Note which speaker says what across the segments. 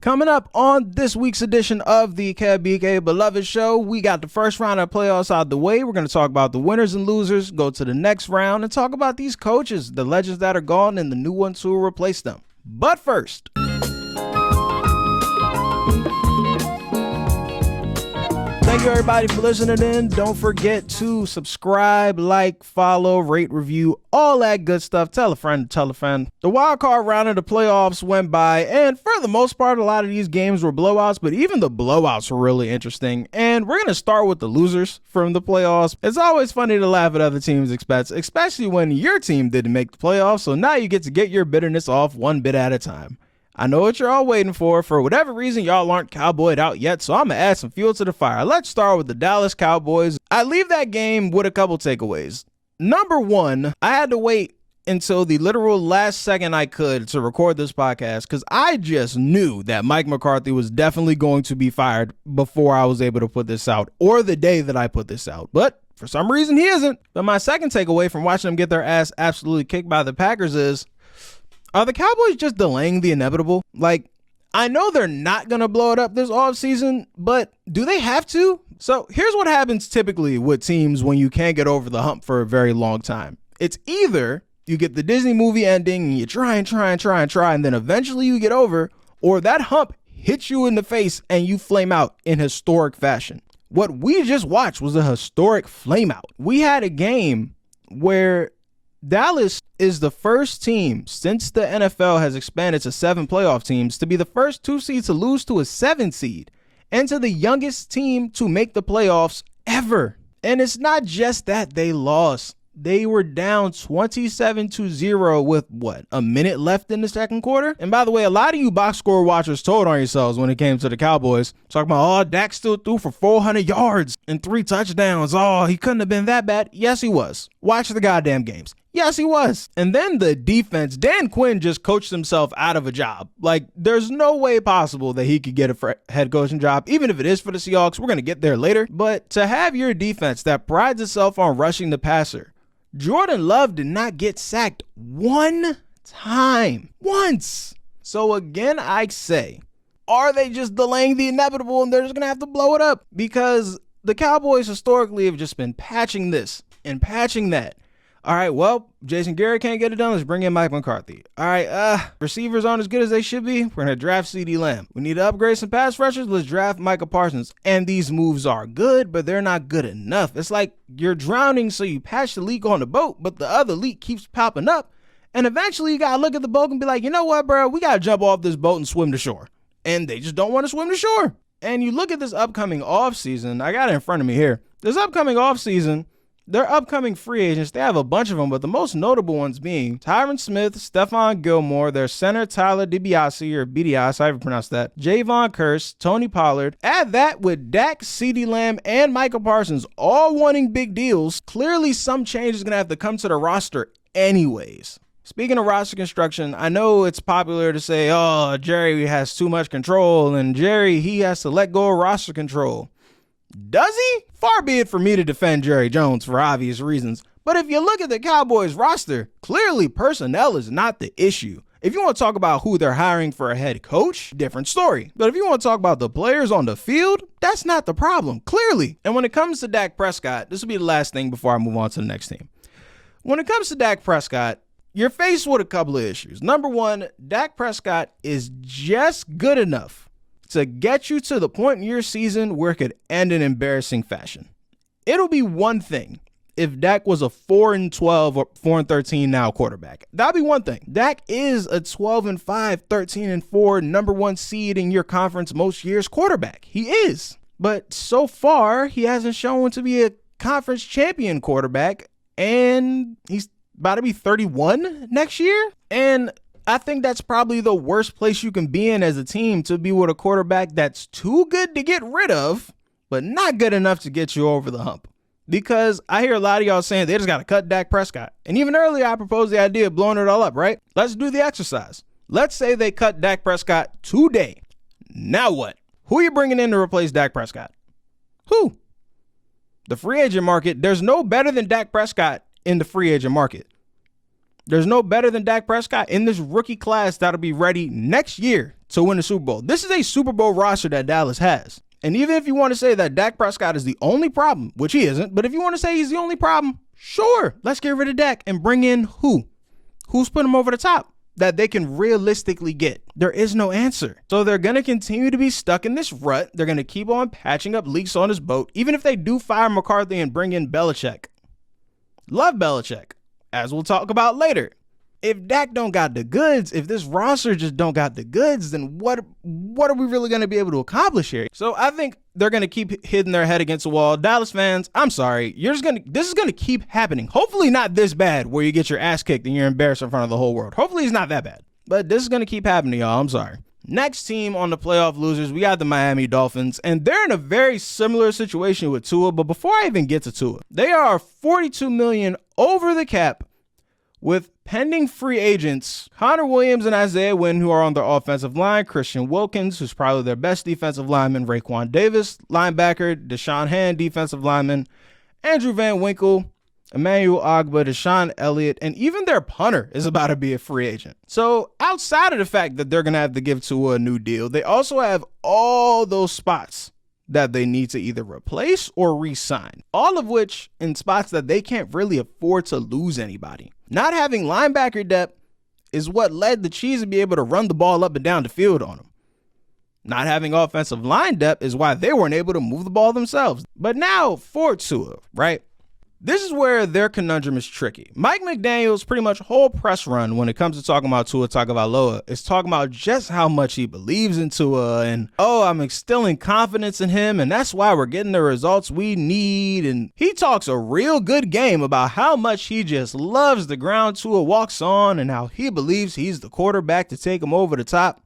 Speaker 1: Coming up on this week's edition of the Kev BKA Beloved Show, we got the first round of playoffs out the way. We're going to talk about the winners and losers, go to the next round, and talk about these coaches, the legends that are gone and the new ones who will replace them. But first, thank you everybody for listening in. Don't forget to subscribe, like, follow, rate, review, all that good stuff. Tell a friend to tell a friend. The wildcard round of the playoffs went by, and for the most part, a lot of these games were blowouts, but even the blowouts were really interesting. And we're going to start with the losers from the playoffs. It's always funny to laugh at other teams' expense, especially when your team didn't make the playoffs, so now you get to get your bitterness off one bit at a time. I know what you're all waiting for. For whatever reason, y'all aren't cowboyed out yet, so I'm going to add some fuel to the fire. Let's start with the Dallas Cowboys. I leave that game with a couple takeaways. Number one, I had to wait until the literal last second I could to record this podcast because I just knew that Mike McCarthy was definitely going to be fired before I was able to put this out, or the day that I put this out. But for some reason, he isn't. But my second takeaway from watching them get their ass absolutely kicked by the Packers is, are the Cowboys just delaying the inevitable? Like, I know they're not going to blow it up this offseason, but do they have to? So here's what happens typically with teams when you can't get over the hump for a very long time. It's either you get the Disney movie ending and you try, and then eventually you get over, or that hump hits you in the face and you flame out in historic fashion. What we just watched was a historic flame out. We had a game where Dallas is the first team since the NFL has expanded to 7 playoff teams to be the first 2 seed to lose to a 7 seed and to the youngest team to make the playoffs ever. And it's not just that they lost. They were down 27-0 with a minute left in the second quarter. And by the way, a lot of you box score watchers told on yourselves when it came to the Cowboys. Talking about, oh, Dak still threw for 400 yards and 3 touchdowns. Oh, he couldn't have been that bad. Yes, he was. Watch the goddamn games. Yes, he was. And then the defense, Dan Quinn just coached himself out of a job. Like, there's no way possible that he could get a head coaching job, even if it is for the Seahawks. We're going to get there later. But to have your defense that prides itself on rushing the passer, Jordan Love did not get sacked one time. Once. So again, I say, are they just delaying the inevitable and they're just going to have to blow it up? Because the Cowboys historically have just been patching this and patching that. All right, well, Jason Garrett can't get it done. Let's bring in Mike McCarthy. All right, receivers aren't as good as they should be. We're going to draft CeeDee Lamb. We need to upgrade some pass rushers. Let's draft Micah Parsons. And these moves are good, but they're not good enough. It's like you're drowning, so you patch the leak on the boat, but the other leak keeps popping up. And eventually you got to look at the boat and be like, you know what, bro? We got to jump off this boat and swim to shore. And they just don't want to swim to shore. And you look at this upcoming offseason. I got it in front of me here. This upcoming offseason, their upcoming free agents, they have a bunch of them, but the most notable ones being Tyron Smith, Stephon Gilmore, their center Tyler DiBiase, or BDS, however you pronounce that, Javon Curse, Tony Pollard. Add that with Dak, CeeDee Lamb, and Micah Parsons all wanting big deals. Clearly some change is going to have to come to the roster anyways. Speaking of roster construction, I know it's popular to say, oh, Jerry has too much control, and Jerry, he has to let go of roster control. Does he? Far be it for me to defend Jerry Jones for obvious reasons. But if you look at the Cowboys roster, clearly personnel is not the issue. If you want to talk about who they're hiring for a head coach, different story. But if you want to talk about the players on the field, that's not the problem, clearly. And when it comes to Dak Prescott, this will be the last thing before I move on to the next team. When it comes to Dak Prescott, you're faced with a couple of issues. Number one, Dak Prescott is just good enough to get you to the point in your season where it could end in embarrassing fashion. It'll be one thing if Dak was a 4-12 or 4-13 now quarterback. That'd be one thing. Dak is a 12-5, 13-4 number 1 seed in your conference most years quarterback. He is. But so far, he hasn't shown to be a conference champion quarterback, and he's about to be 31 next year. And I think that's probably the worst place you can be in as a team, to be with a quarterback that's too good to get rid of, but not good enough to get you over the hump. Because I hear a lot of y'all saying they just got to cut Dak Prescott. And even earlier, I proposed the idea of blowing it all up, right? Let's do the exercise. Let's say they cut Dak Prescott today. Now what? Who are you bringing in to replace Dak Prescott? Who? The free agent market, there's no better than Dak Prescott in the free agent market. There's no better than Dak Prescott in this rookie class that'll be ready next year to win the Super Bowl. This is a Super Bowl roster that Dallas has. And even if you want to say that Dak Prescott is the only problem, which he isn't, but if you want to say he's the only problem, sure, let's get rid of Dak and bring in who? Who's putting him over the top that they can realistically get? There is no answer. So they're going to continue to be stuck in this rut. They're going to keep on patching up leaks on his boat, even if they do fire McCarthy and bring in Belichick. Love Belichick, as we'll talk about later. If Dak don't got the goods, if this roster just don't got the goods, then what are we really going to be able to accomplish here? So I think they're going to keep hitting their head against the wall. Dallas fans, I'm sorry. This is going to keep happening. Hopefully not this bad where you get your ass kicked and you're embarrassed in front of the whole world. Hopefully it's not that bad. But this is going to keep happening, y'all. I'm sorry. Next team on the playoff losers, we got the Miami Dolphins, and they're in a very similar situation with Tua. But before I even get to Tua, they are $42 million over the cap with pending free agents Connor Williams and Isaiah Wynn, who are on their offensive line, Christian Wilkins, who's probably their best defensive lineman, Raekwon Davis, linebacker, Deshaun Hand, defensive lineman, Andrew Van Winkle, Emmanuel Ogbah, Deshaun Elliott, and even their punter is about to be a free agent. So outside of the fact that they're going to have to give Tua a new deal, they also have all those spots that they need to either replace or re-sign, all of which in spots that they can't really afford to lose anybody. Not having linebacker depth is what led the Chiefs to be able to run the ball up and down the field on them. Not having offensive line depth is why they weren't able to move the ball themselves. But now for Tua, right? This is where their conundrum is tricky. Mike McDaniel's pretty much whole press run when it comes to talking about Tua Tagovailoa is talking about just how much he believes in Tua and, I'm instilling confidence in him and that's why we're getting the results we need. And he talks a real good game about how much he just loves the ground Tua walks on and how he believes he's the quarterback to take him over the top.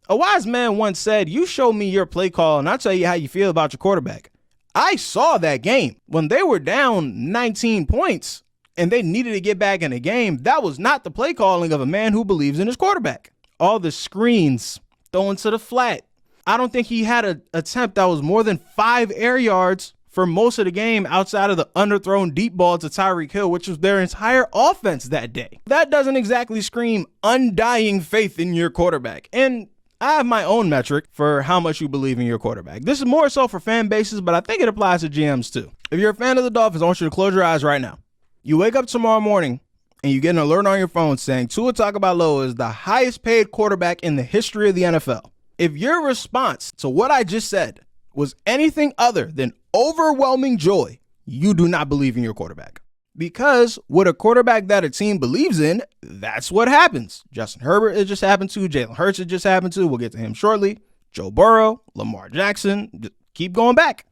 Speaker 1: A wise man once said, you show me your play call and I'll tell you how you feel about your quarterback. I saw that game when they were down 19 points and they needed to get back in the game. That was not the play calling of a man who believes in his quarterback. All the screens throwing to the flat. I don't think he had an attempt that was more than 5 air yards for most of the game outside of the underthrown deep ball to Tyreek Hill, which was their entire offense that day. That doesn't exactly scream undying faith in your quarterback. And I have my own metric for how much you believe in your quarterback. This is more so for fan bases, but I think it applies to GMs too. If you're a fan of the Dolphins, I want you to close your eyes right now. You wake up tomorrow morning and you get an alert on your phone saying Tua Tagovailoa is the highest paid quarterback in the history of the NFL. If your response to what I just said was anything other than overwhelming joy, you do not believe in your quarterback. Because with a quarterback that a team believes in, that's what happens. Justin Herbert, it just happened to. Jalen Hurts, it just happened to. We'll get to him shortly. Joe Burrow, Lamar Jackson, just keep going back.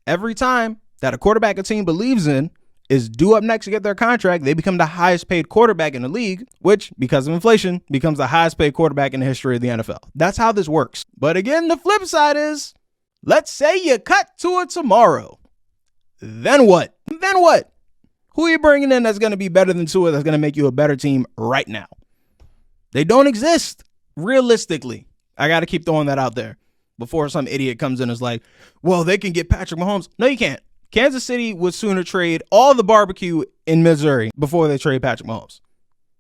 Speaker 1: Every time that a quarterback a team believes in is due up next to get their contract, they become the highest paid quarterback in the league, which, because of inflation, becomes the highest paid quarterback in the history of the NFL. That's how this works. But again, the flip side is, let's say you cut Tua tomorrow. Then what? Then what? Who are you bringing in that's going to be better than Tua, that's going to make you a better team right now? They don't exist. Realistically, I got to keep throwing that out there before some idiot comes in and is like, well, they can get Patrick Mahomes. No, you can't. Kansas City would sooner trade all the barbecue in Missouri before they trade Patrick Mahomes.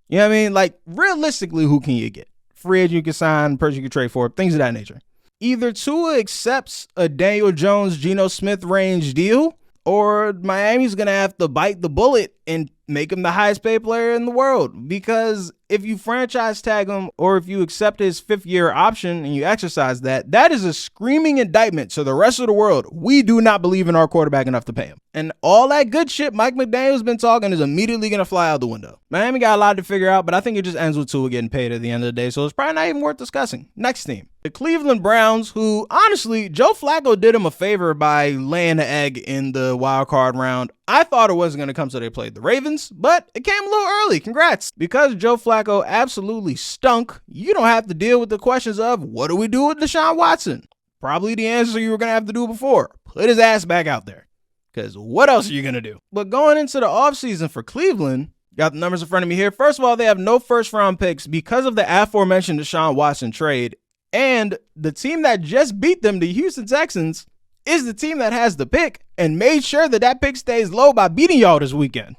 Speaker 1: You know what I mean? Like, realistically, who can you get? Free agent you can sign, person you can trade for, things of that nature. Either Tua accepts a Daniel Jones, Geno Smith range deal, or Miami's going to have to bite the bullet and make him the highest paid player in the world. Because if you franchise tag him or if you accept his 5th-year option and you exercise that, that is a screaming indictment to the rest of the world. We do not believe in our quarterback enough to pay him. And all that good shit Mike McDaniel's been talking is immediately going to fly out the window. Miami got a lot to figure out, but I think it just ends with Tua getting paid at the end of the day. So it's probably not even worth discussing. Next team. The Cleveland Browns, who honestly, Joe Flacco did him a favor by laying the egg in the wildcard round. I thought it wasn't going to come so they played the Ravens, but it came a little early. Congrats. Because Joe Flacco absolutely stunk, you don't have to deal with the questions of, what do we do with Deshaun Watson? Probably the answer you were going to have to do before. Put his ass back out there. Because what else are you going to do? But going into the offseason for Cleveland, got the numbers in front of me here. First of all, they have no first-round picks because of the aforementioned Deshaun Watson trade. And the team that just beat them, the Houston Texans, is the team that has the pick and made sure that that pick stays low by beating y'all this weekend.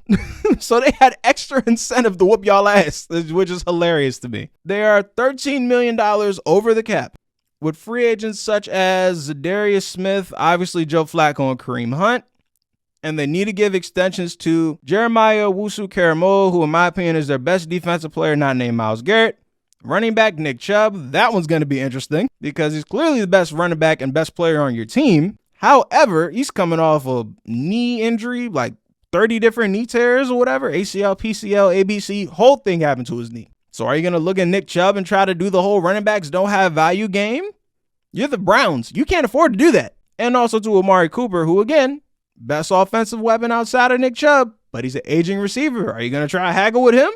Speaker 1: So they had extra incentive to whoop y'all ass, which is hilarious to me. They are $13 million over the cap, with free agents such as Zadarius Smith, obviously Joe Flacco, and Kareem Hunt. And they need to give extensions to Jerod Mayo, Carroll, who in my opinion is their best defensive player, not named Myles Garrett. Running back Nick Chubb, that one's going to be interesting because he's clearly the best running back and best player on your team. However, he's coming off a knee injury, like 30 different knee tears or whatever, ACL, PCL, ABC, whole thing happened to his knee. So are you going to look at Nick Chubb and try to do the whole running backs don't have value game? You're the Browns. You can't afford to do that. And also to Amari Cooper, who again, best offensive weapon outside of Nick Chubb, but he's an aging receiver. Are you going to try to haggle with him?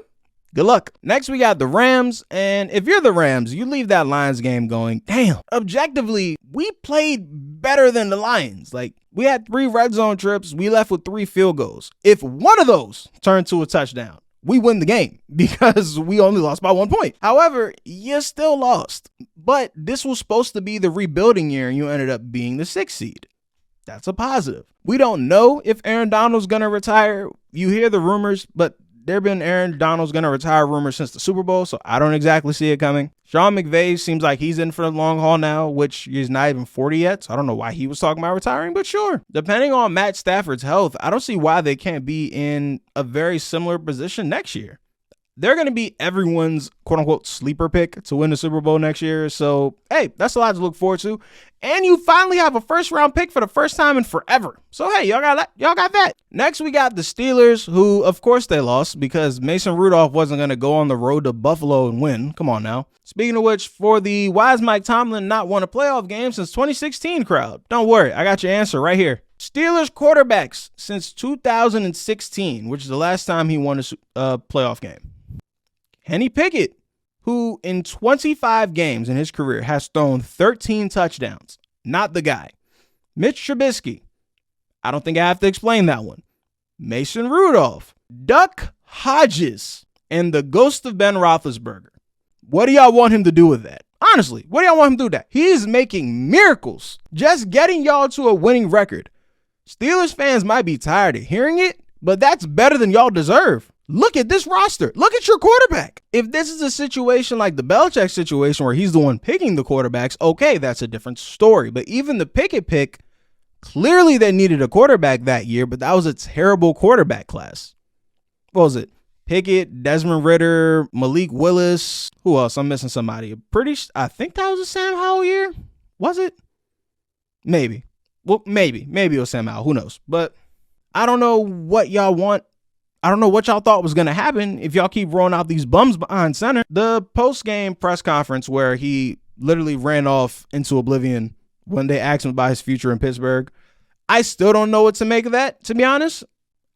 Speaker 1: Good luck. Next, we got the Rams. And if you're the Rams, you leave that Lions game going, damn, objectively, we played better than the Lions. Like, we had 3 red zone trips. We left with 3 field goals. If one of those turned to a touchdown, we win the game because we only lost by 1 point. However, you still lost. But this was supposed to be the rebuilding year, and you ended up being the 6th seed. That's a positive. We don't know if Aaron Donald's going to retire. You hear the rumors, but there have been Aaron Donald's going to retire rumors since the Super Bowl, so I don't exactly see it coming. Sean McVay seems like he's in for the long haul now, which is not even 40 yet, so I don't know why he was talking about retiring, but sure. Depending on Matt Stafford's health, I don't see why they can't be in a very similar position next year. They're going to be everyone's quote-unquote sleeper pick to win the Super Bowl next year. So, hey, that's a lot to look forward to. And you finally have a first-round pick for the first time in forever. So, hey, y'all got that. Next, we got the Steelers, who, of course, they lost because Mason Rudolph wasn't going to go on the road to Buffalo and win. Come on now. Speaking of which, for the why is Mike Tomlin not won a playoff game since 2016 crowd? Don't worry, I got your answer right here. Steelers quarterbacks since 2016, which is the last time he won a playoff game. Kenny Pickett, who in 25 games in his career has thrown 13 touchdowns. Not the guy. Mitch Trubisky. I don't think I have to explain that one. Mason Rudolph. Duck Hodges. And the ghost of Ben Roethlisberger. What do y'all want him to do with that? Honestly, what do y'all want him to do with that? He is making miracles. Just getting y'all to a winning record. Steelers fans might be tired of hearing it, but that's better than y'all deserve. Look at this roster. Look at your quarterback. If this is a situation like the Belichick situation where he's the one picking the quarterbacks, okay, that's a different story. But even the Pickett pick, clearly they needed a quarterback that year, but that was a terrible quarterback class. What was it? Pickett, Desmond Ridder, Malik Willis. Who else? I'm missing somebody. I think that was a Sam Howell year. Was it? Maybe. Well, maybe it was Sam Howell. Who knows? But I don't know what y'all want. I don't know what y'all thought was going to happen if y'all keep rolling out these bums behind center. The post-game press conference where he literally ran off into oblivion when they asked him about his future in Pittsburgh. I still don't know what to make of that, to be honest.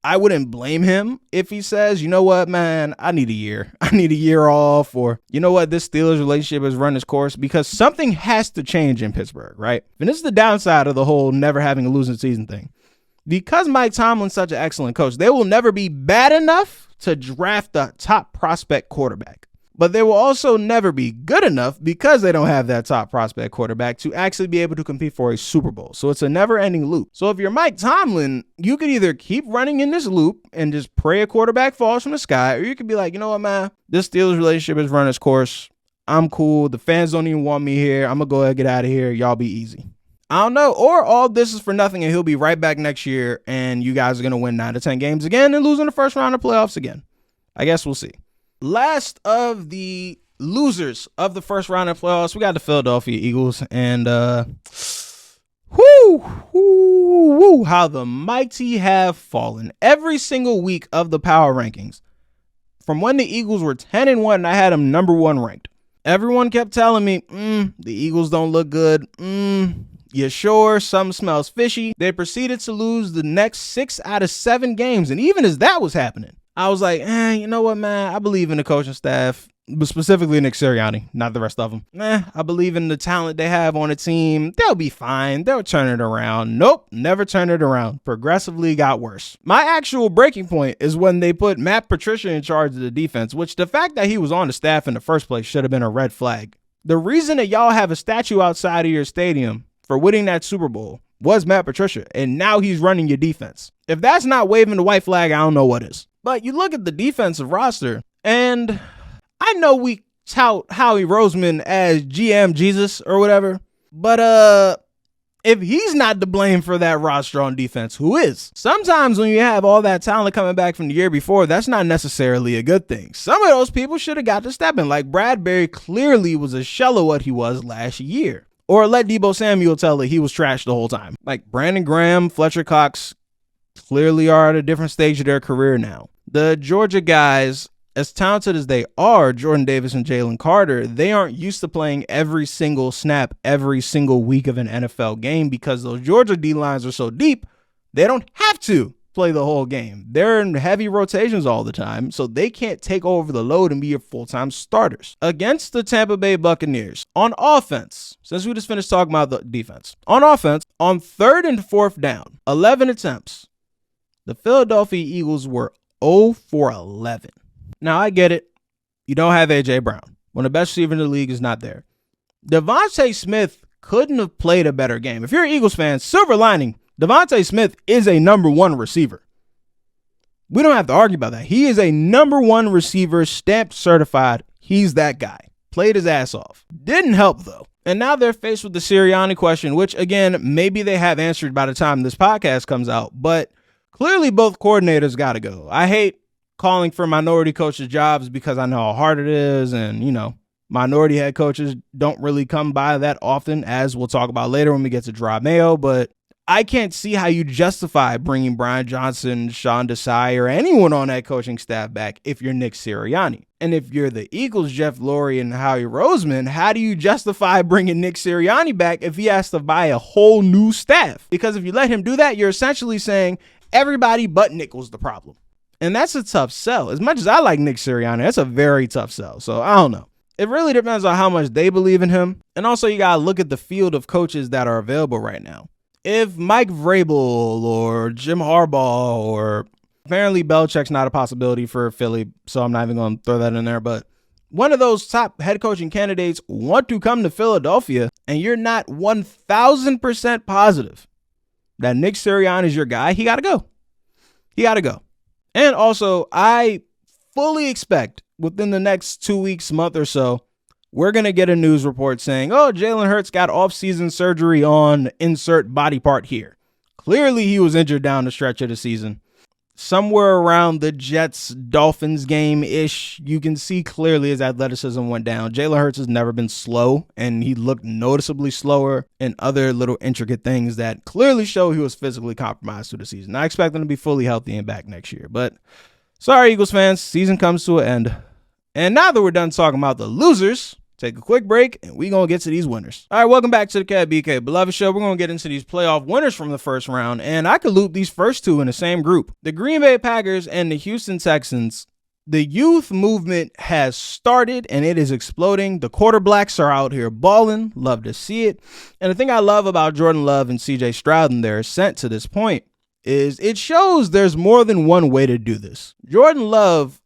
Speaker 1: I wouldn't blame him if he says, you know what, man, I need a year. I need a year off, or you know what, this Steelers relationship has run its course, because something has to change in Pittsburgh, right? And this is the downside of the whole never having a losing season thing. Because Mike Tomlin's such an excellent coach, they will never be bad enough to draft a top prospect quarterback. But they will also never be good enough, because they don't have that top prospect quarterback, to actually be able to compete for a Super Bowl. So it's a never-ending loop. So if you're Mike Tomlin, you could either keep running in this loop and just pray a quarterback falls from the sky, or you could be like, you know what, man, this Steelers relationship has run its course. I'm cool. The fans don't even want me here. I'm going to go ahead and get out of here. Y'all be easy. I don't know. Or all this is for nothing and he'll be right back next year and you guys are going to win 9 to 10 games again and lose in the first round of playoffs again. I guess we'll see. Last of the losers of the first round of playoffs, we got the Philadelphia Eagles. And how the mighty have fallen. Every single week of the power rankings, from when the Eagles were 10-1 and I had them number 1 ranked, everyone kept telling me, the Eagles don't look good. You sure? Something smells fishy. They proceeded to lose the next 6 out of 7 games. And even as that was happening, I was like, you know what, man? I believe in the coaching staff, but specifically Nick Sirianni, not the rest of them. I believe in the talent they have on the team. They'll be fine. They'll turn it around. Nope, never turned it around. Progressively got worse. My actual breaking point is when they put Matt Patricia in charge of the defense, which the fact that he was on the staff in the first place should have been a red flag. The reason that y'all have a statue outside of your stadium for winning that Super Bowl was Matt Patricia, and now he's running your defense. If that's not waving the white flag, I don't know what is. But you look at the defensive roster, and I know we tout Howie Roseman as GM Jesus or whatever, but if he's not to blame for that roster on defense, who is? Sometimes when you have all that talent coming back from the year before, that's not necessarily a good thing. Some of those people should have got to step in. Like Bradbury clearly was a shell of what he was last year. Or let Deebo Samuel tell it he was trash the whole time. Like Brandon Graham, Fletcher Cox clearly are at a different stage of their career now. The Georgia guys, as talented as they are, Jordan Davis and Jalen Carter, they aren't used to playing every single snap every single week of an NFL game because those Georgia D-lines are so deep, they don't have to play the whole game. They're in heavy rotations all the time, so they can't take over the load and be your full-time starters. Against the Tampa Bay Buccaneers, on offense, since we just finished talking about the defense, on offense, on 3rd and 4th down, 11 attempts, the Philadelphia Eagles were 0 for 11. Now, I get it. You don't have A.J. Brown. One of the best receivers in the league is not there. Devontae Smith couldn't have played a better game. If you're an Eagles fan, silver lining, Devontae Smith is a number 1 receiver. We don't have to argue about that. He is a number 1 receiver, stamped certified. He's that guy. Played his ass off. Didn't help, though. And now they're faced with the Sirianni question, which, again, maybe they have answered by the time this podcast comes out. But clearly both coordinators got to go. I hate calling for minority coaches' jobs because I know how hard it is. And, you know, minority head coaches don't really come by that often, as we'll talk about later when we get to Jerod Mayo. But I can't see how you justify bringing Brian Johnson, Sean Desai, or anyone on that coaching staff back if you're Nick Sirianni. And if you're the Eagles, Jeff Lurie and Howie Roseman, how do you justify bringing Nick Sirianni back if he has to buy a whole new staff? Because if you let him do that, you're essentially saying everybody but Nick was the problem. And that's a tough sell. As much as I like Nick Sirianni, that's a very tough sell. So I don't know. It really depends on how much they believe in him. And also you got to look at the field of coaches that are available right now. If Mike Vrabel or Jim Harbaugh, or apparently Belichick's not a possibility for Philly, so I'm not even going to throw that in there, but one of those top head coaching candidates want to come to Philadelphia and you're not 1,000% positive that Nick Sirianni is your guy, he got to go. He got to go. And also, I fully expect within the next 2 weeks, month or so, we're going to get a news report saying, oh, Jalen Hurts got off-season surgery on insert body part here. Clearly, he was injured down the stretch of the season. Somewhere around the Jets-Dolphins game-ish, you can see clearly his athleticism went down. Jalen Hurts has never been slow, and he looked noticeably slower in other little intricate things that clearly show he was physically compromised through the season. I expect him to be fully healthy and back next year. But sorry, Eagles fans, season comes to an end. And now that we're done talking about the losers, take a quick break, and we're going to get to these winners. All right, welcome back to the Kev BKA Beloved Show. We're going to get into these playoff winners from the first round, and I could loop these first two in the same group. The Green Bay Packers and the Houston Texans. The youth movement has started, and it is exploding. The quarterbacks are out here balling. Love to see it. And the thing I love about Jordan Love and C.J. Stroud and their ascent to this point is it shows there's more than one way to do this. Jordan Love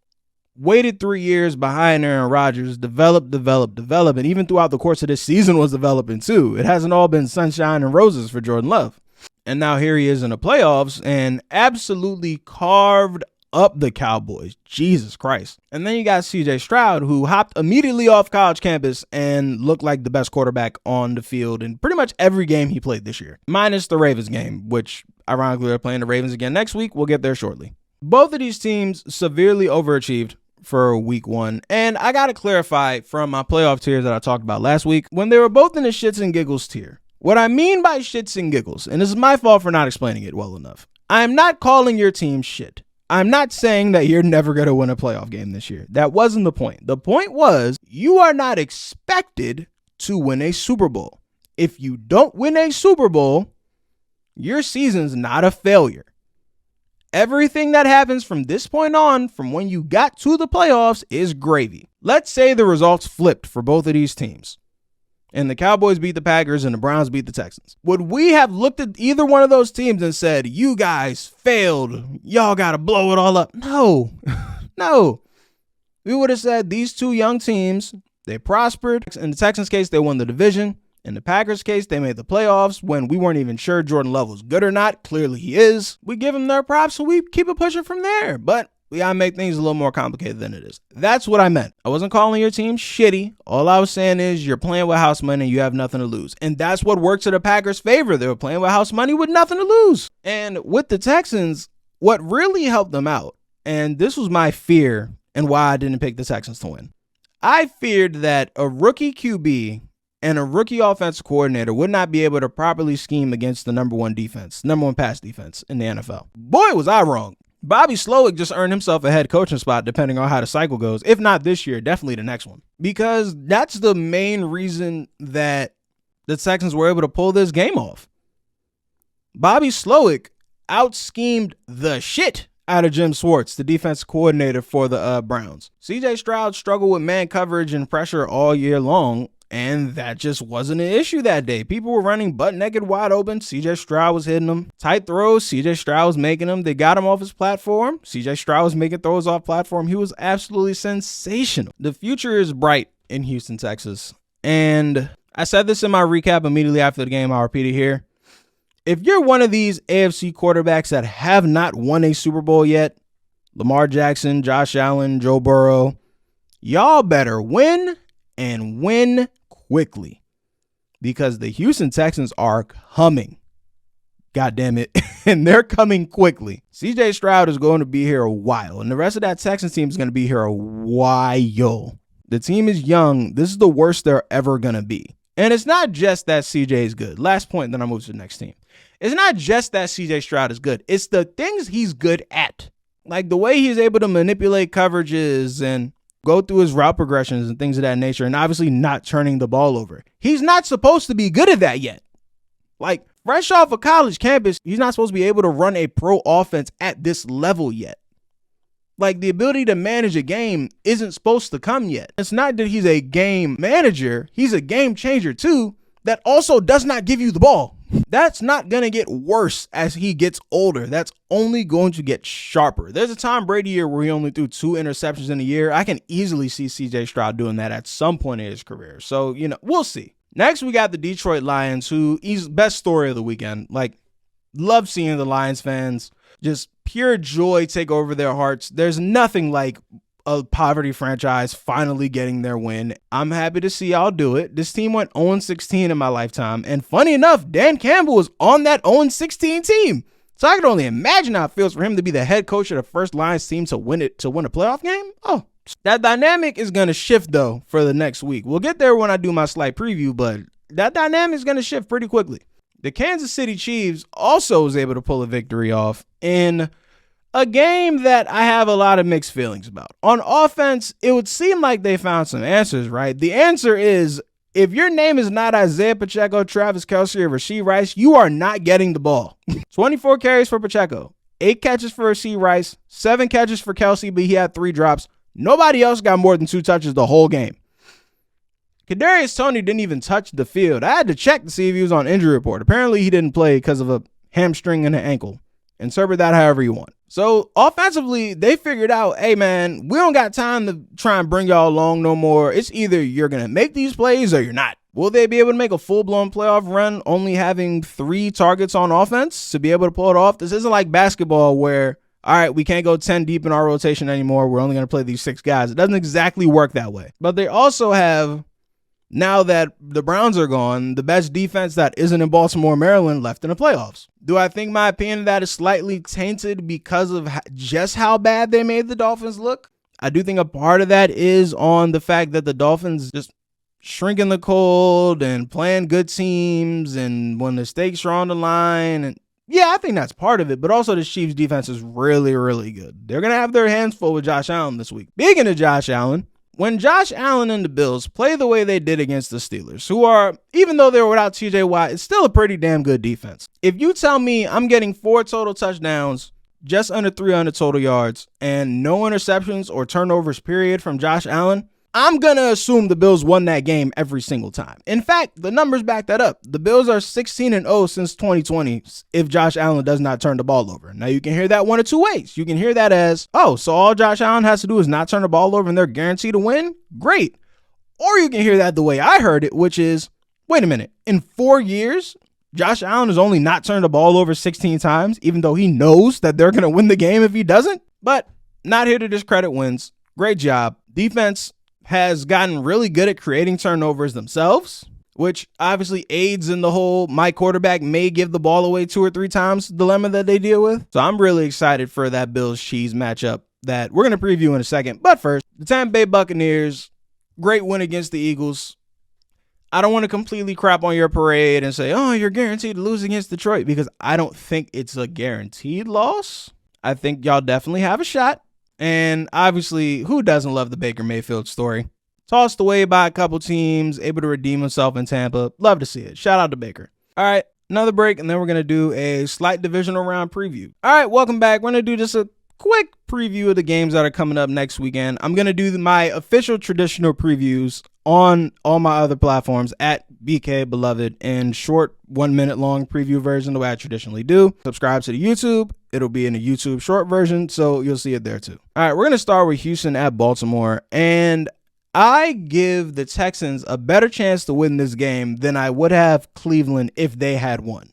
Speaker 1: waited 3 years behind Aaron Rodgers, developed, and even throughout the course of this season was developing too. It hasn't all been sunshine and roses for Jordan Love. And now here he is in the playoffs and absolutely carved up the Cowboys. Jesus Christ. And then you got CJ Stroud, who hopped immediately off college campus and looked like the best quarterback on the field in pretty much every game he played this year, minus the Ravens game, which ironically they're playing the Ravens again next week. We'll get there shortly. Both of these teams severely overachieved for week one. And I got to clarify from my playoff tiers that I talked about last week, when they were both in the shits and giggles tier. What I mean by shits and giggles, and this is my fault for not explaining it well enough, I am not calling your team shit. I'm not saying that you're never going to win a playoff game this year. That wasn't the point. The point was you are not expected to win a Super Bowl. If you don't win a Super Bowl, your season's not a failure. Everything that happens from this point on, from when you got to the playoffs, is gravy. Let's say the results flipped for both of these teams, and the Cowboys beat the Packers and the Browns beat the Texans. Would we have looked at either one of those teams and said, you guys failed, y'all got to blow it all up? No, no. We would have said these two young teams, they prospered. In the Texans case, they won the division. In the Packers case, they made the playoffs when we weren't even sure Jordan Love was good or not. Clearly he is. We give him their props and we keep it pushing from there. But we gotta make things a little more complicated than it is. That's what I meant. I wasn't calling your team shitty. All I was saying is you're playing with house money and you have nothing to lose. And that's what works in the Packers' favor. They were playing with house money with nothing to lose. And with the Texans, what really helped them out, and this was my fear and why I didn't pick the Texans to win. I feared that a rookie QB and a rookie offensive coordinator would not be able to properly scheme against the number one pass defense in the NFL. Boy, was I wrong. Bobby Slowick just earned himself a head coaching spot depending on how the cycle goes. If not this year, definitely the next one. Because that's the main reason that the Texans were able to pull this game off. Bobby Slowick out-schemed the shit out of Jim Schwartz, the defense coordinator for the Browns. CJ Stroud struggled with man coverage and pressure all year long, and that just wasn't an issue that day. People were running butt naked wide open. CJ Stroud was hitting them. Tight throws, CJ Stroud was making them. They got him off his platform. CJ Stroud was making throws off platform. He was absolutely sensational. The future is bright in Houston, Texas. And I said this in my recap immediately after the game. I'll repeat it here. If you're one of these AFC quarterbacks that have not won a Super Bowl yet, Lamar Jackson, Josh Allen, Joe Burrow, y'all better win and win quickly, because the Houston Texans are coming. God damn it. And they're coming quickly. CJ Stroud is going to be here a while, and the rest of that Texans team is going to be here a while. The team is young. This is the worst they're ever going to be. And it's not just that CJ is good. Last point, then I'll move to the next team. It's not just that CJ Stroud is good. It's the things he's good at. Like the way he's able to manipulate coverages and go through his route progressions and things of that nature, and obviously not turning the ball over. He's not supposed to be good at that yet. Like, fresh off a college campus, he's not supposed to be able to run a pro offense at this level yet. Like, the ability to manage a game isn't supposed to come yet. It's not that he's a game manager. He's a game changer, too, that also does not give you the ball. That's not going to get worse as he gets older. That's only going to get sharper. There's a Tom Brady year where he only threw 2 interceptions in a year. I can easily see CJ Stroud doing that at some point in his career. So, we'll see. Next, we got the Detroit Lions, who he's best story of the weekend. Like, love seeing the Lions fans just pure joy take over their hearts. There's nothing like a poverty franchise finally getting their win. I'm happy to see y'all do it. This team went 0-16 in my lifetime. And funny enough, Dan Campbell was on that 0-16 team. So I can only imagine how it feels for him to be the head coach of the first Lions team to win a playoff game. Oh, that dynamic is going to shift, though, for the next week. We'll get there when I do my slight preview, but that dynamic is going to shift pretty quickly. The Kansas City Chiefs also was able to pull a victory off in a game that I have a lot of mixed feelings about. On offense, it would seem like they found some answers, right? The answer is, if your name is not Isaiah Pacheco, Travis Kelce, or Rashee Rice, you are not getting the ball. 24 carries for Pacheco, 8 catches for Rashee Rice, 7 catches for Kelce, but he had 3 drops. Nobody else got more than 2 touches the whole game. Kadarius Toney didn't even touch the field. I had to check to see if he was on injury report. Apparently, he didn't play because of a hamstring and an ankle. Interpret that however you want. So offensively, they figured out, hey man, we don't got time to try and bring y'all along no more. It's either you're going to make these plays or you're not. Will they be able to make a full-blown playoff run only having 3 targets on offense to be able to pull it off? This isn't like basketball where, all right, we can't go 10 deep in our rotation anymore. We're only going to play these 6 guys. It doesn't exactly work that way. But they also have, now that the Browns are gone, the best defense that isn't in Baltimore, Maryland left in the playoffs. Do I think my opinion of that is slightly tainted because of just how bad they made the Dolphins look? I do think a part of that is on the fact that the Dolphins just shrink in the cold and playing good teams, and when the stakes are on the line. And yeah, I think that's part of it, but also the Chiefs defense is really, really good. They're going to have their hands full with Josh Allen this week. Speaking of Josh Allen, when Josh Allen and the Bills play the way they did against the Steelers, who are, even though they were without TJ Watt, it's still a pretty damn good defense. If you tell me I'm getting 4 total touchdowns, just under 300 total yards, and no interceptions or turnovers, period, from Josh Allen, I'm going to assume the Bills won that game every single time. In fact, the numbers back that up. The Bills are 16-0 since 2020 if Josh Allen does not turn the ball over. Now, you can hear that one of 2 ways. You can hear that as, oh, so all Josh Allen has to do is not turn the ball over and they're guaranteed to win? Great. Or you can hear that the way I heard it, which is, Wait a minute. In 4 years, Josh Allen has only not turned the ball over 16 times, even though he knows that they're going to win the game if he doesn't. But not here to discredit wins. Great job. Defense has gotten really good at creating turnovers themselves, which obviously aids in the whole my quarterback may give the ball away 2 or 3 times dilemma that they deal with. So I'm really excited for that Bills-Chiefs matchup that we're going to preview in a second. But first, the Tampa Bay Buccaneers, great win against the Eagles. I don't want to completely crap on your parade and say, oh, you're guaranteed to lose against Detroit, because I don't think it's a guaranteed loss. I think y'all definitely have a shot. And obviously, who doesn't love the Baker Mayfield story? Tossed away by a couple teams, able to redeem himself in Tampa. Love to see it. Shout out to Baker. All right, another break, and then we're going to do a slight divisional round preview. All right, welcome back. We're going to do just a quick preview of the games that are coming up next weekend. I'm going to do my official traditional previews on all my other platforms at BKA Beloved in short 1 minute long preview version the way I traditionally do. Subscribe to the YouTube. It'll be in the YouTube short version, so you'll see it there too. All right, we're going to start with Houston at Baltimore, and I give the Texans a better chance to win this game than I would have Cleveland if they had won.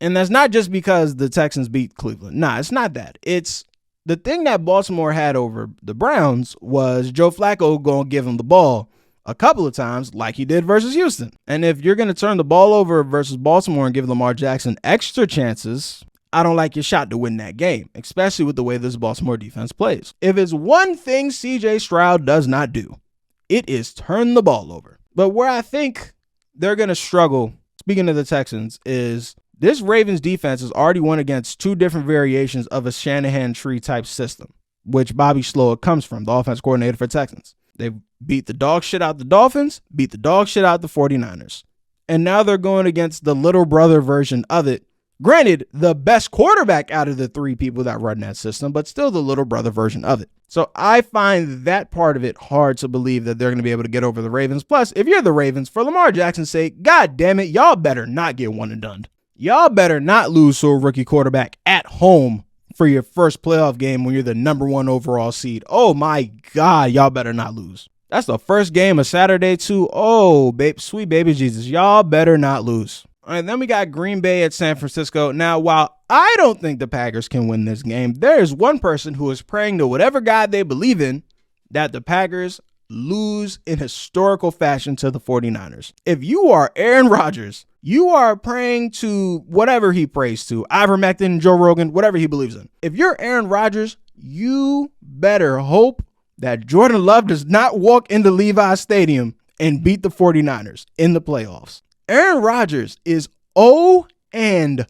Speaker 1: And that's not just because the Texans beat Cleveland. Nah, it's not that. It's the thing that Baltimore had over the Browns was Joe Flacco going to give them the ball a couple of times like he did versus Houston. And if you're going to turn the ball over versus Baltimore and give Lamar Jackson extra chances, I don't like your shot to win that game, especially with the way this Baltimore defense plays. If it's one thing CJ Stroud does not do, it is turn the ball over. But where I think they're going to struggle, speaking of the Texans, is this Ravens defense has already won against 2 different variations of a Shanahan tree type system, which Bobby Slowick comes from, the offense coordinator for Texans. They beat the dog shit out the Dolphins, beat the dog shit out the 49ers. And now they're going against the little brother version of it. Granted, the best quarterback out of the 3 people that run that system, but still the little brother version of it. So I find that part of it hard to believe that they're going to be able to get over the Ravens. Plus, if you're the Ravens, for Lamar Jackson's sake, God damn it, y'all better not get one and done. Y'all better not lose to a rookie quarterback at home for your first playoff game when you're the number 1 overall seed. Oh my God, y'all better not lose. That's the first game of Saturday too. Oh, sweet baby Jesus, y'all better not lose. All right, then we got Green Bay at San Francisco. Now, while I don't think the Packers can win this game, there is one person who is praying to whatever God they believe in that the Packers lose in historical fashion to the 49ers. If you are Aaron Rodgers, you are praying to whatever he prays to, ivermectin, Joe Rogan, whatever he believes in. If you're Aaron Rodgers, you better hope that Jordan Love does not walk into Levi Stadium and beat the 49ers in the playoffs. Aaron Rodgers is 0-5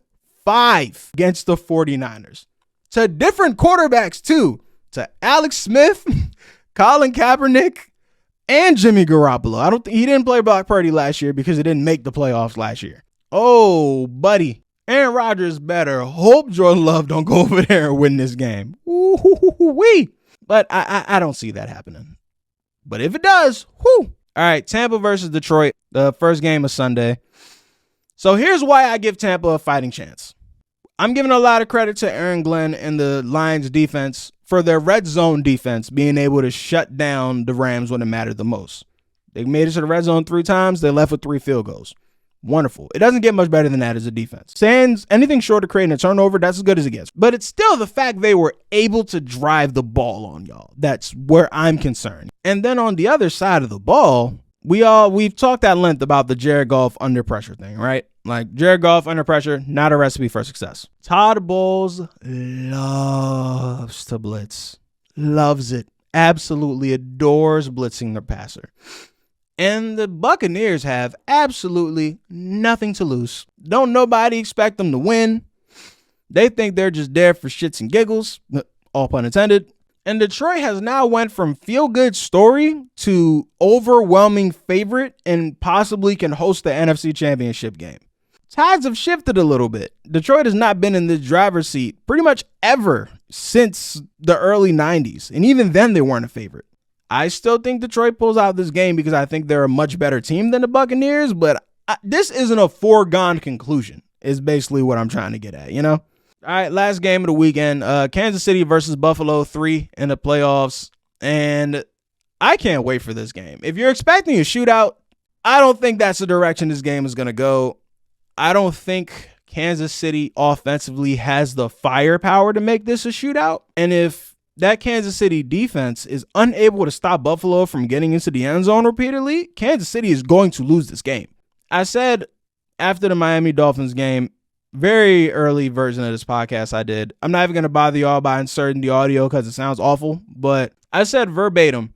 Speaker 1: against the 49ers. To different quarterbacks, too. To Alex Smith, Colin Kaepernick, and Jimmy Garoppolo. He didn't play Brock Purdy last year because he didn't make the playoffs last year. Oh, buddy. Aaron Rodgers better hope Jordan Love don't go over there and win this game. Ooh-wee. But I don't see that happening. But if it does, whoo. All right, Tampa versus Detroit, the first game of Sunday. So here's why I give Tampa a fighting chance. I'm giving a lot of credit to Aaron Glenn and the Lions defense for their red zone defense being able to shut down the Rams when it mattered the most. They made it to the red zone 3 times. They left with 3 field goals. Wonderful. It doesn't get much better than that as a defense. Sans anything short of creating a turnover, that's as good as it gets. But it's still the fact they were able to drive the ball on y'all. That's where I'm concerned. And then on the other side of the ball, we've talked at length about the Jared Goff under pressure thing, right? Like Jared Goff under pressure, not a recipe for success. Todd Bowles loves to blitz. Loves it. Absolutely adores blitzing the passer. And the Buccaneers have absolutely nothing to lose. Don't nobody expect them to win. They think they're just there for shits and giggles, all pun intended. And Detroit has now went from feel-good story to overwhelming favorite and possibly can host the NFC Championship game. Tides have shifted a little bit. Detroit has not been in the driver's seat pretty much ever since the early 90s. And even then, they weren't a favorite. I still think Detroit pulls out this game because I think they're a much better team than the Buccaneers, but this isn't a foregone conclusion is basically what I'm trying to get at, you know? All right, last game of the weekend, Kansas City versus Buffalo 3 in the playoffs, and I can't wait for this game. If you're expecting a shootout, I don't think that's the direction this game is going to go. I don't think Kansas City offensively has the firepower to make this a shootout. And if that Kansas City defense is unable to stop Buffalo from getting into the end zone repeatedly, Kansas City is going to lose this game. I said after the Miami Dolphins game, very early version of this podcast I did, I'm not even going to bother y'all by inserting the audio because it sounds awful, but I said verbatim,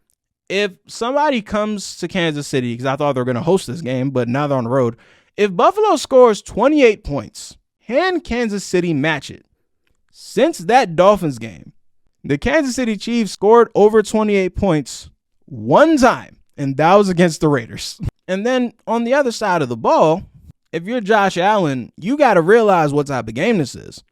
Speaker 1: if somebody comes to Kansas City, because I thought they were going to host this game, but now they're on the road, if Buffalo scores 28 points, can Kansas City match it? Since that Dolphins game, the Kansas City Chiefs scored over 28 points one time, and that was against the Raiders. And then on the other side of the ball, if you're Josh Allen, you got to realize what type of game this is.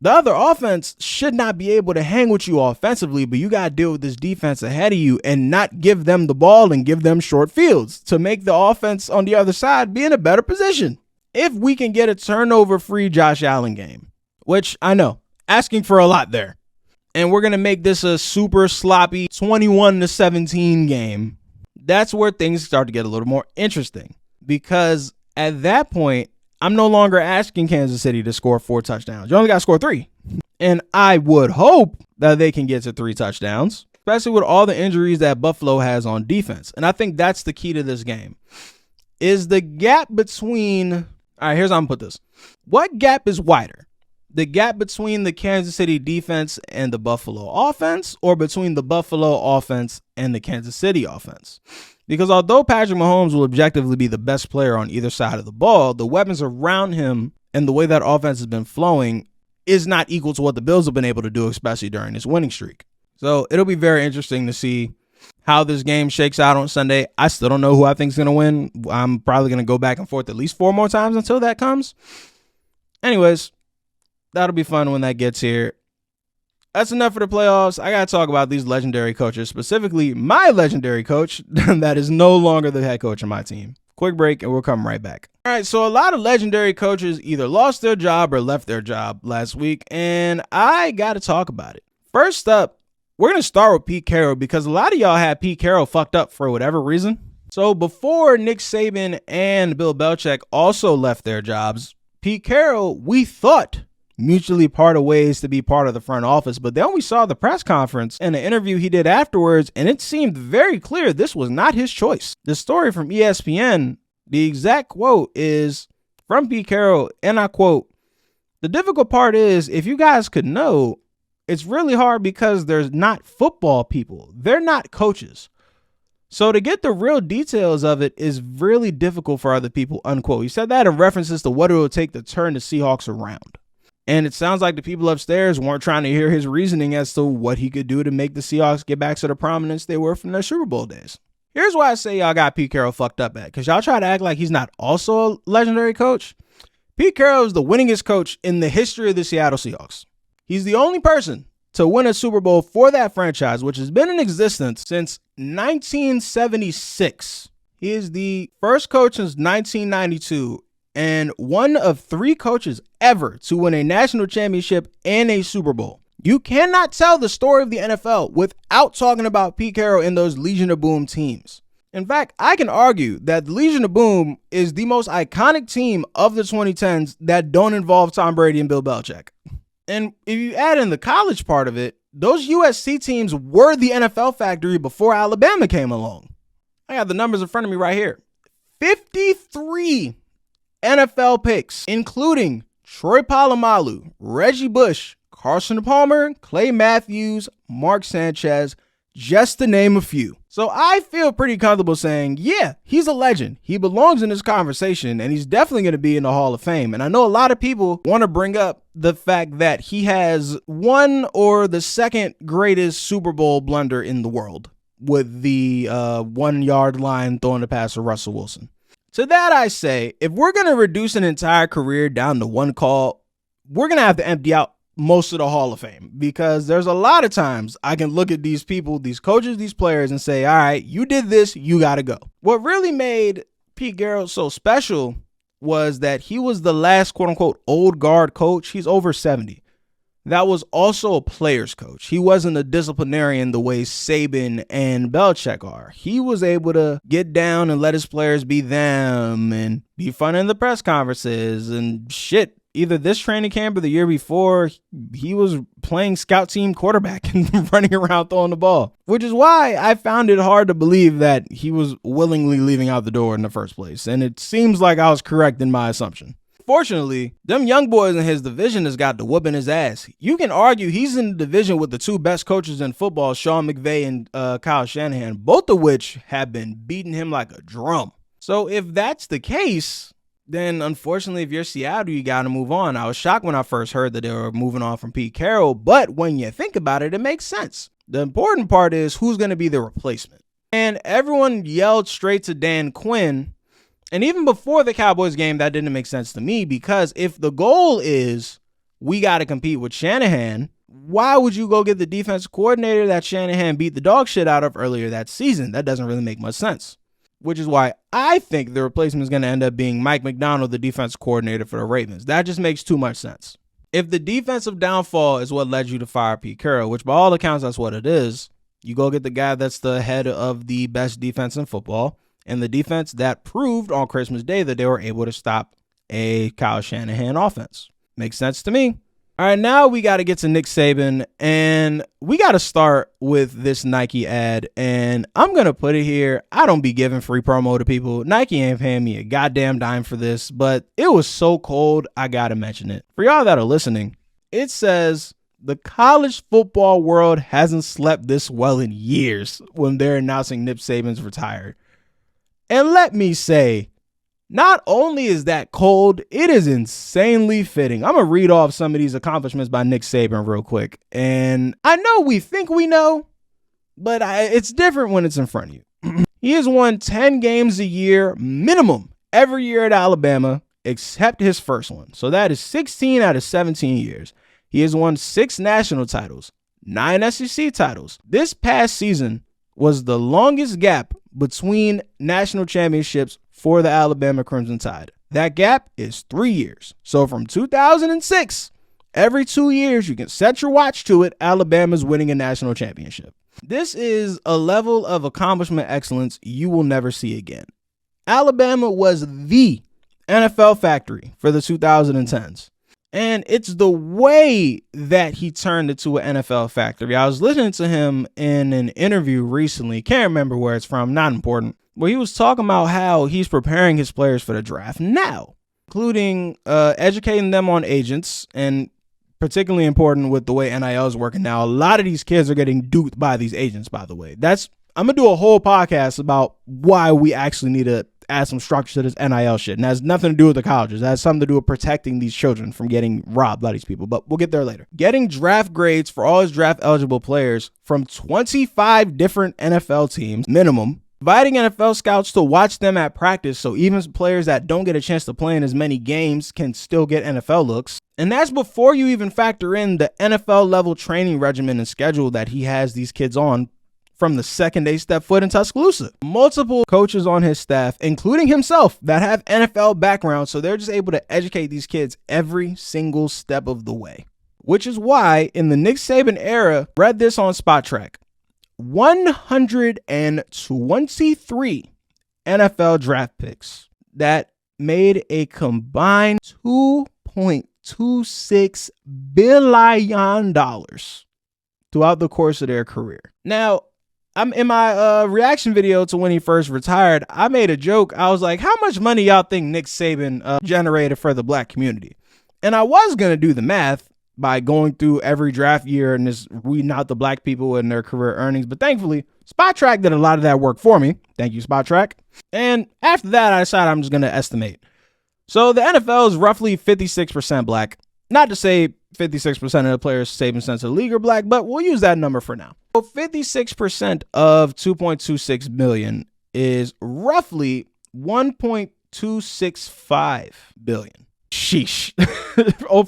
Speaker 1: The other offense should not be able to hang with you offensively, but you got to deal with this defense ahead of you and not give them the ball and give them short fields to make the offense on the other side be in a better position. If we can get a turnover-free Josh Allen game, which I know, asking for a lot there, and we're going to make this a super sloppy 21-17 game, that's where things start to get a little more interesting. Because at that point, I'm no longer asking Kansas City to score 4 touchdowns. You only got to score 3. And I would hope that they can get to 3 touchdowns, especially with all the injuries that Buffalo has on defense. And I think that's the key to this game. Is the gap between... All right, here's how I'm going to put this. What gap is wider? The gap between the Kansas City defense and the Buffalo offense, or between the Buffalo offense and the Kansas City offense? Because although Patrick Mahomes will objectively be the best player on either side of the ball, the weapons around him and the way that offense has been flowing is not equal to what the Bills have been able to do, especially during this winning streak. So it'll be very interesting to see how this game shakes out on Sunday. I still don't know who I think is going to win. I'm probably going to go back and forth at least 4 more times until that comes. Anyways, that'll be fun when that gets here. That's enough for the playoffs. I got to talk about these legendary coaches, specifically my legendary coach that is no longer the head coach of my team. Quick break and we'll come right back. All right, so a lot of legendary coaches either lost their job or left their job last week, and I got to talk about it. First up, we're going to start with Pete Carroll because a lot of y'all had Pete Carroll fucked up for whatever reason. So before Nick Saban and Bill Belichick also left their jobs, Pete Carroll, we thought, mutually parted ways to be part of the front office. But then we saw the press conference and the interview he did afterwards, and it seemed very clear this was not his choice. The story from ESPN, the exact quote is from Pete Carroll, and I quote, "The difficult part is, if you guys could know, it's really hard because there's not football people. They're not coaches. So to get the real details of it is really difficult for other people," unquote. He said that in references to what it would take to turn the Seahawks around. And it sounds like the people upstairs weren't trying to hear his reasoning as to what he could do to make the Seahawks get back to the prominence they were from their Super Bowl days. Here's why I say y'all got Pete Carroll fucked up at, because y'all try to act like he's not also a legendary coach. Pete Carroll is the winningest coach in the history of the Seattle Seahawks. He's the only person to win a Super Bowl for that franchise, which has been in existence since 1976. He is the first coach since 1992 and one of 3 coaches ever to win a national championship and a Super Bowl. You cannot tell the story of the NFL without talking about Pete Carroll and those Legion of Boom teams. In fact, I can argue that the Legion of Boom is the most iconic team of the 2010s that don't involve Tom Brady and Bill Belichick. And if you add in the college part of it, those USC teams were the NFL factory before Alabama came along. I got the numbers in front of me right here. 53 NFL picks, including Troy Polamalu, Reggie Bush, Carson Palmer, Clay Matthews, Mark Sanchez, just to name a few. So I feel pretty comfortable saying, yeah, he's a legend. He belongs in this conversation, and he's definitely going to be in the Hall of Fame. And I know a lot of people want to bring up the fact that he has one or the second greatest Super Bowl blunder in the world with the 1 yard line throwing the pass to Russell Wilson. To that I say, if we're going to reduce an entire career down to one call, we're going to have to empty out most of the Hall of Fame, because there's a lot of times I can look at these people, these coaches, these players, and say, all right, you did this, you got to go. What really made Pete Carroll so special was that he was the last quote unquote old guard coach. He's over 70 that was also a player's coach. He wasn't a disciplinarian the way Saban and Belichick are. He was able to get down and let his players be them and be fun in the press conferences and shit. Either this training camp or the year before, he was playing scout team quarterback and running around throwing the ball, which is why I found it hard to believe that he was willingly leaving out the door in the first place. And it seems like I was correct in my assumption. Fortunately, them young boys in his division has got the whooping his ass. You can argue he's in the division with the two best coaches in football, Sean McVay and Kyle Shanahan, both of which have been beating him like a drum. So if that's the case, then unfortunately, if you're Seattle, you got to move on. I was shocked when I first heard that they were moving on from Pete Carroll, but when you think about it, it makes sense. The important part is who's going to be the replacement. And everyone yelled straight to Dan Quinn. And even before the Cowboys game, that didn't make sense to me, because if the goal is we got to compete with Shanahan, why would you go get the defensive coordinator that Shanahan beat the dog shit out of earlier that season? That doesn't really make much sense. Which is why I think the replacement is going to end up being Mike McDonald, the defensive coordinator for the Ravens. That just makes too much sense. If the defensive downfall is what led you to fire Pete Carroll, which by all accounts that's what it is, you go get the guy that's the head of the best defense in football, and the defense that proved on Christmas Day that they were able to stop a Kyle Shanahan offense. Makes sense to me. All right, now we got to get to Nick Saban, and we got to start with this Nike ad, and I'm going to put it here. I don't be giving free promo to people. Nike ain't paying me a goddamn dime for this, but it was so cold, I got to mention it. For y'all that are listening, it says, the college football world hasn't slept this well in years when they're announcing Nick Saban's retired. And let me say, not only is that cold, it is insanely fitting. I'm going to read off some of these accomplishments by Nick Saban real quick. And I know we think we know, but it's different when it's in front of you. He has won 10 games a year minimum every year at Alabama, except his first one. So that is 16 out of 17 years. He has won 6 national titles, 9 SEC titles. This past season was the longest gap between national championships for the Alabama Crimson Tide. That gap is 3 years. So from 2006, every 2 years, you can set your watch to it, Alabama's winning a national championship. This is a level of accomplishment excellence you will never see again. Alabama was the NFL factory for the 2010s. And it's the way that he turned it to an NFL factory. I was listening to him in an interview recently. Can't remember where it's from. Not important. But he was talking about how he's preparing his players for the draft now, including educating them on agents, and particularly important with the way NIL is working now. A lot of these kids are getting duped by these agents, by the way. I'm going to do a whole podcast about why we actually need to add some structure to this NIL shit. And it has nothing to do with the colleges. It has something to do with protecting these children from getting robbed by these people. But we'll get there later. Getting draft grades for all his draft eligible players from 25 different NFL teams, minimum. Inviting NFL scouts to watch them at practice so even players that don't get a chance to play in as many games can still get NFL looks. And that's before you even factor in the NFL level training regimen and schedule that he has these kids on from the second they step foot in Tuscaloosa. Multiple coaches on his staff, including himself, that have NFL backgrounds, so they're just able to educate these kids every single step of the way. Which is why, in the Nick Saban era, read this on Spot Track, 123 NFL draft picks that made a combined $2.26 billion throughout the course of their career. Now, I'm in my reaction video to when he first retired, I made a joke. I was like, how much money y'all think Nick Saban generated for the black community? And I was going to do the math by going through every draft year and just reading out the black people and their career earnings. But thankfully, Spot Track did a lot of that work for me. Thank you, Spot Track. And after that, I decided I'm just going to estimate. So the NFL is roughly 56% black. Not to say 56% of the players Saban sent to the league are black, but we'll use that number for now. So 56% of 2.26 million is roughly 1.265 billion. Sheesh.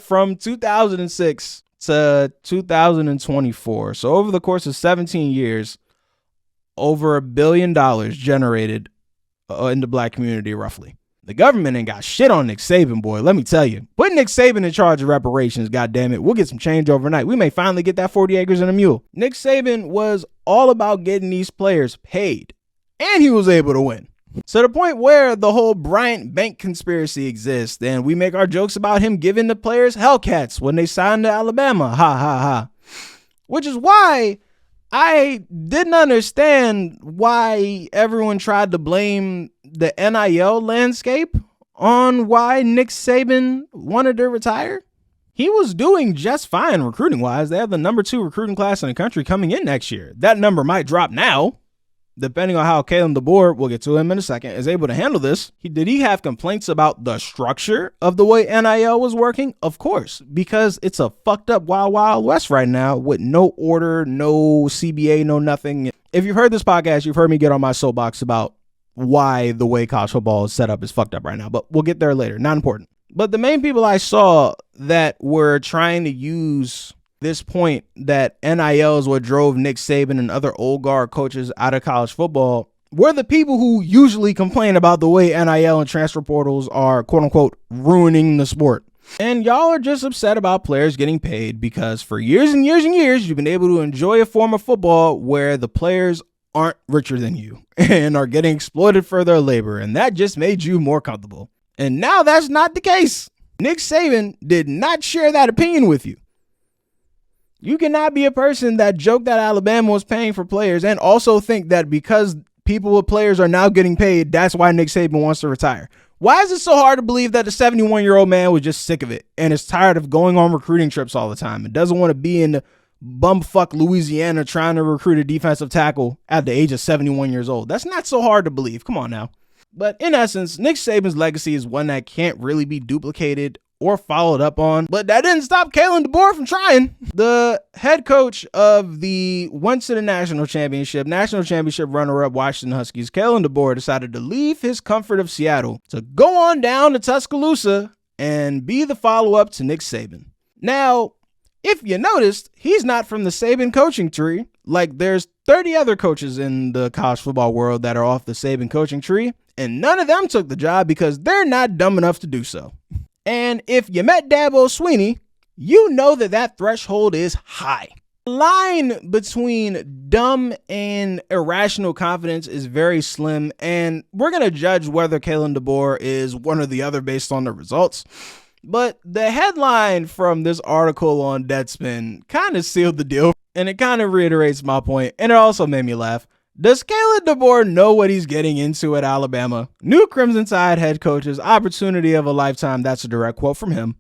Speaker 1: From 2006 to 2024. So over the course of 17 years, over $1 billion generated in the black community, roughly. The government ain't got shit on Nick Saban, boy. Let me tell you. Put Nick Saban in charge of reparations, goddammit. We'll get some change overnight. We may finally get that 40 acres and a mule. Nick Saban was all about getting these players paid. And he was able to win. So the point where the whole Bryant Bank conspiracy exists, and we make our jokes about him giving the players Hellcats when they signed to Alabama. Ha, ha, ha. Which is why I didn't understand why everyone tried to blame the NIL landscape on why Nick Saban wanted to retire. He was doing just fine recruiting-wise. They have the number 2 recruiting class in the country coming in next year. That number might drop now, depending on how Kalen DeBoer, we'll get to him in a second, is able to handle this. Did he have complaints about the structure of the way NIL was working? Of course, because it's a fucked up wild, wild west right now with no order, no CBA, no nothing. If you've heard this podcast, you've heard me get on my soapbox about why the way college football is set up is fucked up right now, but we'll get there later. Not important. But the main people I saw that were trying to use this point that NIL is what drove Nick Saban and other old guard coaches out of college football were the people who usually complain about the way NIL and transfer portals are, quote unquote, ruining the sport. And y'all are just upset about players getting paid because for years and years and years, you've been able to enjoy a form of football where the players aren't richer than you and are getting exploited for their labor. And that just made you more comfortable. And now that's not the case. Nick Saban did not share that opinion with you. You cannot be a person that joked that Alabama was paying for players and also think that because people with players are now getting paid, that's why Nick Saban wants to retire. Why is it so hard to believe that the 71-year-old man was just sick of it and is tired of going on recruiting trips all the time and doesn't want to be in bumfuck Louisiana trying to recruit a defensive tackle at the age of 71 years old? That's not so hard to believe. Come on now. But in essence, Nick Saban's legacy is one that can't really be duplicated or followed up on, but that didn't stop Kalen DeBoer from trying. The head coach of the went to the national championship runner-up Washington Huskies, Kalen DeBoer, decided to leave his comfort of Seattle to go on down to Tuscaloosa and be the follow-up to Nick Saban. Now, if you noticed, he's not from the Saban coaching tree. Like, there's 30 other coaches in the college football world that are off the Saban coaching tree, and none of them took the job because they're not dumb enough to do so. And if you met Dabo Swinney, you know that threshold is high. The line between dumb and irrational confidence is very slim, and we're going to judge whether Kalen DeBoer is one or the other based on the results. But the headline from this article on Deadspin kind of sealed the deal, and it kind of reiterates my point, and it also made me laugh. Does Kalen DeBoer know what he's getting into at Alabama? New Crimson Tide head coach's opportunity of a lifetime. That's a direct quote from him.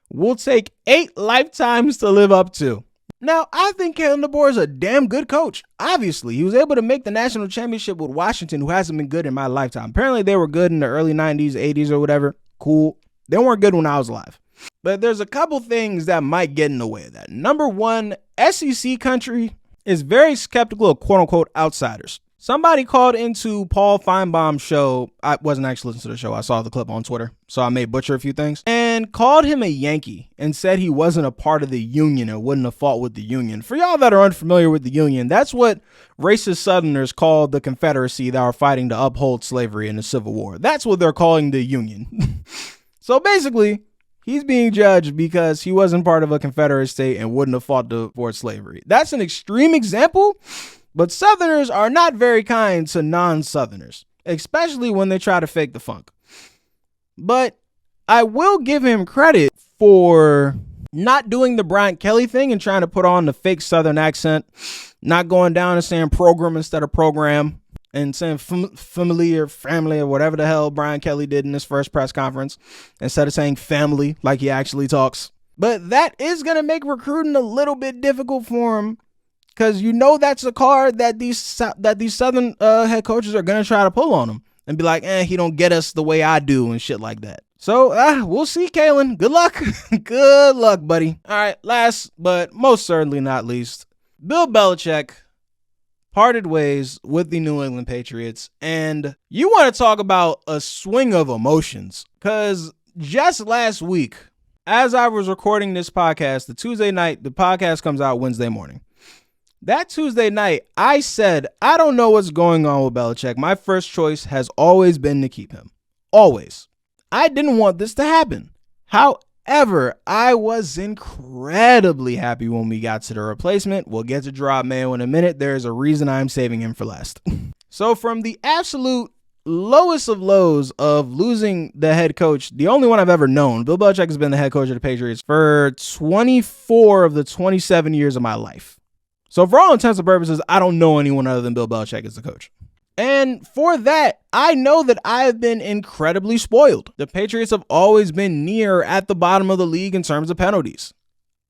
Speaker 1: Will take 8 lifetimes to live up to. Now, I think Kalen DeBoer is a damn good coach. Obviously, he was able to make the national championship with Washington, who hasn't been good in my lifetime. Apparently, they were good in the early 90s, 80s, or whatever. Cool. They weren't good when I was alive. But there's a couple things that might get in the way of that. Number one, SEC country is very skeptical of quote-unquote outsiders. Somebody called into Paul Feinbaum's show. I wasn't actually listening to the show. I saw the clip on Twitter, so I may butcher a few things. And called him a Yankee and said he wasn't a part of the Union and wouldn't have fought with the Union. For y'all that are unfamiliar with the Union, that's what racist Southerners called the Confederacy that were fighting to uphold slavery in the Civil War. That's what they're calling the Union. So basically, he's being judged because he wasn't part of a Confederate state and wouldn't have fought to support slavery. That's an extreme example, but Southerners are not very kind to non-Southerners, especially when they try to fake the funk. But I will give him credit for not doing the Brian Kelly thing and trying to put on the fake Southern accent, not going down and saying program instead of program, and saying family or whatever the hell Brian Kelly did in his first press conference instead of saying family like he actually talks. But that is going to make recruiting a little bit difficult for him because you know that's a card that these Southern head coaches are going to try to pull on him and be like, he don't get us the way I do and shit like that. So we'll see, Kalen. Good luck. Good luck, buddy. All right, last but most certainly not least, Bill Belichick parted ways with the New England Patriots. And you want to talk about a swing of emotions, because just last week, as I was recording this podcast, the Tuesday night, the podcast comes out Wednesday morning. That Tuesday night, I said, I don't know what's going on with Belichick. My first choice has always been to keep him. Always. I didn't want this to happen. However, I was incredibly happy when we got to the replacement. We'll get to Jerod Mayo in a minute. There's a reason I'm saving him for last. So from the absolute lowest of lows of losing the head coach, the only one I've ever known, Bill Belichick has been the head coach of the Patriots for 24 of the 27 years of my life. So for all intents and purposes, I don't know anyone other than Bill Belichick as the coach. And for that, I know that I have been incredibly spoiled. The Patriots have always been near at the bottom of the league in terms of penalties.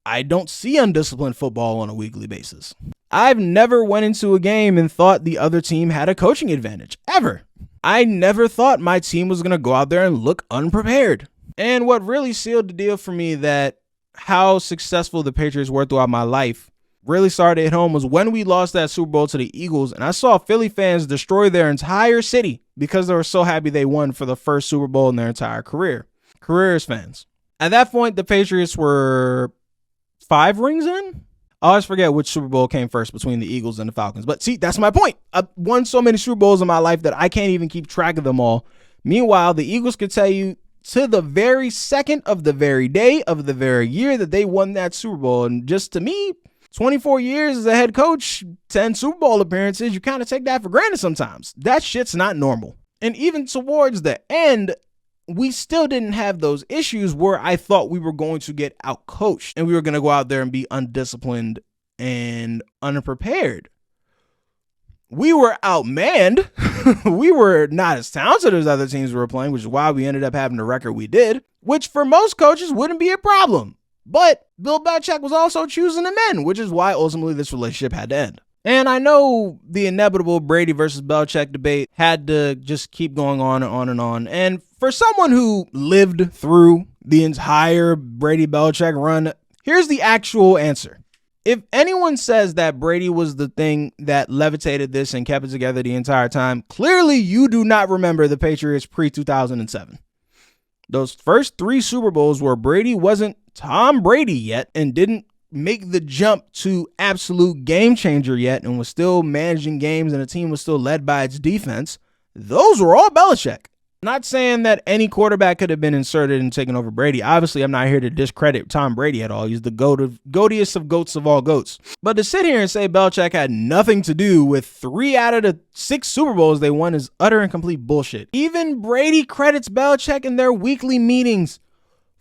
Speaker 1: I don't see undisciplined football on a weekly basis. I've never went into a game and thought the other team had a coaching advantage, ever. I never thought my team was going to go out there and look unprepared. And what really sealed the deal for me that how successful the Patriots were throughout my life really started at home was when we lost that Super Bowl to the Eagles, and I saw Philly fans destroy their entire city because they were so happy they won for the first Super Bowl in their entire career. Careers fans. At that point, the Patriots were 5 rings in. I always forget which Super Bowl came first between the Eagles and the Falcons. But see, that's my point. I've won so many Super Bowls in my life that I can't even keep track of them all. Meanwhile, the Eagles could tell you to the very second of the very day of the very year that they won that Super Bowl. And just to me, 24 years as a head coach, 10 Super Bowl appearances, you kind of take that for granted sometimes. That shit's not normal. And even towards the end, we still didn't have those issues where I thought we were going to get outcoached and we were going to go out there and be undisciplined and unprepared. We were outmanned. We were not as talented as other teams we were playing, which is why we ended up having the record we did, which for most coaches wouldn't be a problem. But Bill Belichick was also choosing the men, which is why ultimately this relationship had to end. And I know the inevitable Brady versus Belichick debate had to just keep going on and on and on. And for someone who lived through the entire Brady-Belichick run, here's the actual answer. If anyone says that Brady was the thing that levitated this and kept it together the entire time, clearly you do not remember the Patriots pre-2007. Those first 3 Super Bowls where Brady wasn't Tom Brady yet and didn't make the jump to absolute game changer yet and was still managing games and the team was still led by its defense, those were all Belichick. Not saying that any quarterback could have been inserted and taken over Brady. Obviously, I'm not here to discredit Tom Brady at all. He's the goatiest of goats of all goats. But to sit here and say Belichick had nothing to do with 3 out of the 6 Super Bowls they won is utter and complete bullshit. Even Brady credits Belichick in their weekly meetings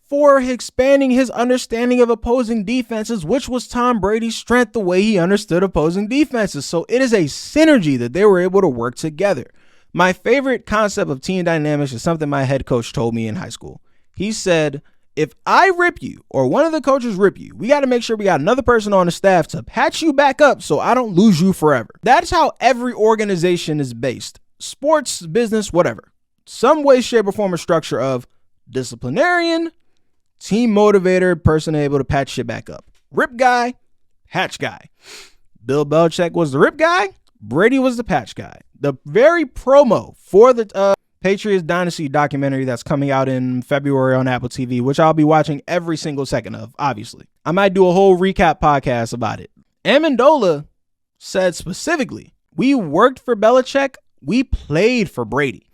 Speaker 1: for expanding his understanding of opposing defenses, which was Tom Brady's strength, the way he understood opposing defenses. So it is a synergy that they were able to work together. My favorite concept of team dynamics is something my head coach told me in high school. He said, if I rip you or one of the coaches rip you, we got to make sure we got another person on the staff to patch you back up so I don't lose you forever. That's how every organization is based. Sports, business, whatever. Some way, shape, or form or structure of disciplinarian, team motivator, person able to patch shit back up. Rip guy, patch guy. Bill Belichick was the rip guy. Brady was the patch guy. The very promo for the Patriots Dynasty documentary that's coming out in February on Apple TV, which I'll be watching every single second of, obviously. I might do a whole recap podcast about it. Amendola said specifically, we worked for Belichick, we played for Brady.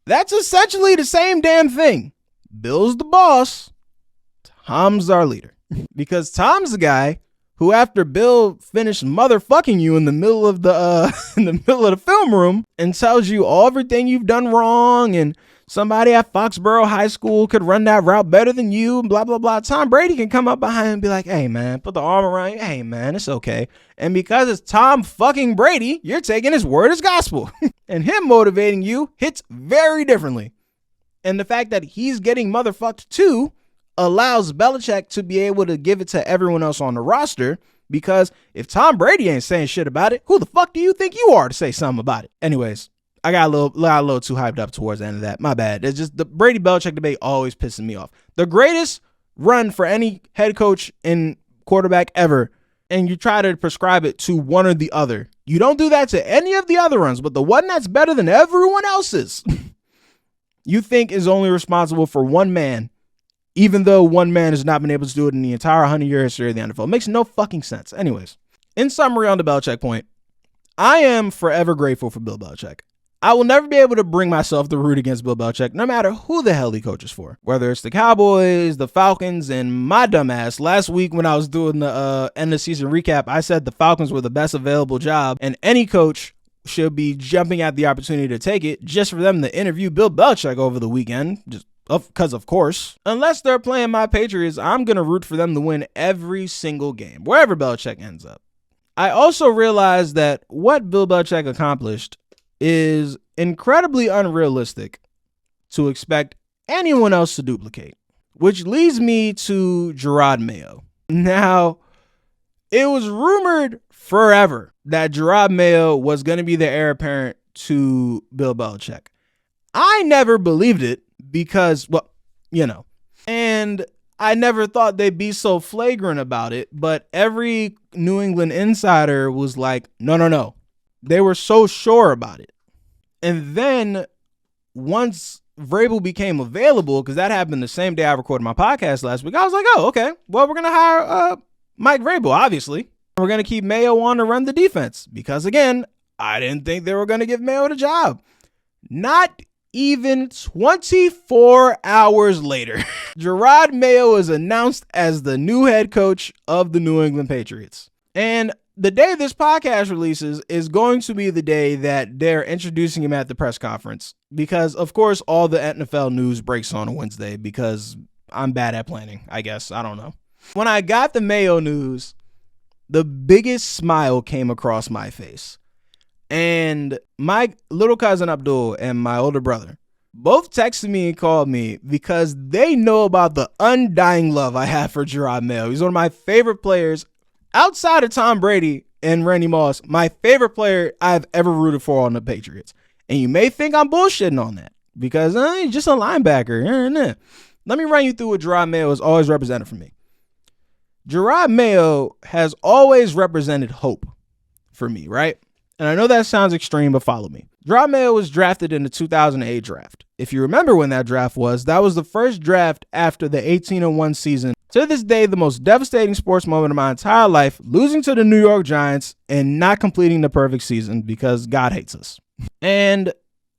Speaker 1: That's essentially the same damn thing. Bill's the boss, Tom's our leader. Because Tom's the guy who, after Bill finished motherfucking you in the middle of the film room and tells you everything you've done wrong and somebody at Foxborough High School could run that route better than you and blah, blah, blah. Tom Brady can come up behind and be like, hey, man, put the arm around you. Hey, man, it's okay. And because it's Tom fucking Brady, you're taking his word as gospel. And him motivating you hits very differently. And the fact that he's getting motherfucked too allows Belichick to be able to give it to everyone else on the roster, because if Tom Brady ain't saying shit about it, who the fuck do you think you are to say something about it? Anyways, I got a little too hyped up towards the end of that. My bad. It's just the Brady Belichick debate always pissing me off. The greatest run for any head coach and quarterback ever, and you try to prescribe it to one or the other. You don't do that to any of the other runs, but the one that's better than everyone else's, you think is only responsible for one man, even though one man has not been able to do it in the entire 100-year history of the NFL. It makes no fucking sense. Anyways, in summary on the Belichick point, I am forever grateful for Bill Belichick. I will never be able to bring myself to root against Bill Belichick, no matter who the hell he coaches for. Whether it's the Cowboys, the Falcons, and my dumbass. Last week when I was doing the end of season recap, I said the Falcons were the best available job, and any coach should be jumping at the opportunity to take it just for them to interview Bill Belichick over the weekend. Because of course, unless they're playing my Patriots, I'm going to root for them to win every single game, wherever Belichick ends up. I also realized that what Bill Belichick accomplished is incredibly unrealistic to expect anyone else to duplicate, which leads me to Jerod Mayo. Now, it was rumored forever that Jerod Mayo was going to be the heir apparent to Bill Belichick. I never believed it because, well, you know, and I never thought they'd be so flagrant about it, but every New England insider was like, no. They were so sure about it. And then once Vrabel became available, because that happened the same day I recorded my podcast last week, I was like, oh, okay, well, we're going to hire Mike Vrabel, obviously. We're going to keep Mayo on to run the defense because, again, I didn't think they were going to give Mayo the job. Not even 24 hours later, Jerod Mayo is announced as the new head coach of the New England Patriots. And the day this podcast releases is going to be the day that they're introducing him at the press conference because, of course, all the NFL news breaks on a Wednesday because I'm bad at planning, I guess. I don't know. When I got the Mayo news, the biggest smile came across my face. And my little cousin Abdul and my older brother both texted me and called me because they know about the undying love I have for Jerod Mayo. He's one of my favorite players. Outside of Tom Brady and Randy Moss, my favorite player I've ever rooted for on the Patriots. And you may think I'm bullshitting on that because he's just a linebacker. Let me run you through what Jerod Mayo has always represented for me. Jerod Mayo has always represented hope for me, right? And I know that sounds extreme, but follow me. Jerod Mayo was drafted in the 2008 draft. If you remember when that draft was, that was the first draft after the 18-1 season. To this day, the most devastating sports moment of my entire life, losing to the New York Giants and not completing the perfect season because God hates us. And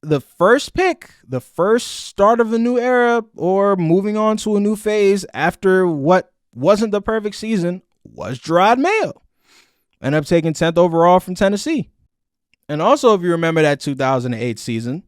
Speaker 1: the first pick, the first start of a new era or moving on to a new phase after what wasn't the perfect season was Jerod Mayo. Ended up taking 10th overall from Tennessee. And also, if you remember that 2008 season,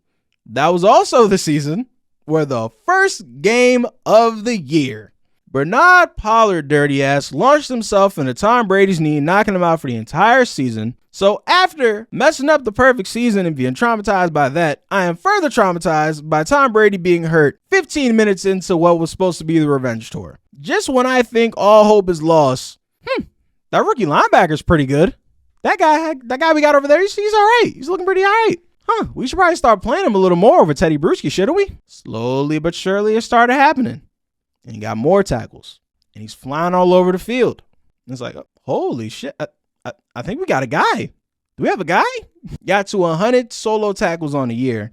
Speaker 1: that was also the season where the first game of the year, Bernard Pollard, dirty ass, launched himself into Tom Brady's knee, knocking him out for the entire season. So after messing up the perfect season and being traumatized by that, I am further traumatized by Tom Brady being hurt 15 minutes into what was supposed to be the revenge tour. Just when I think all hope is lost, that rookie linebacker's pretty good. That guy we got over there, he's all right. He's looking pretty all right. We should probably start playing him a little more over Teddy Bruschi, shouldn't we? Slowly but surely it started happening. And he got more tackles. And he's flying all over the field. And it's like, holy shit. I think we got a guy. Do we have a guy? Got to 100 solo tackles on the year.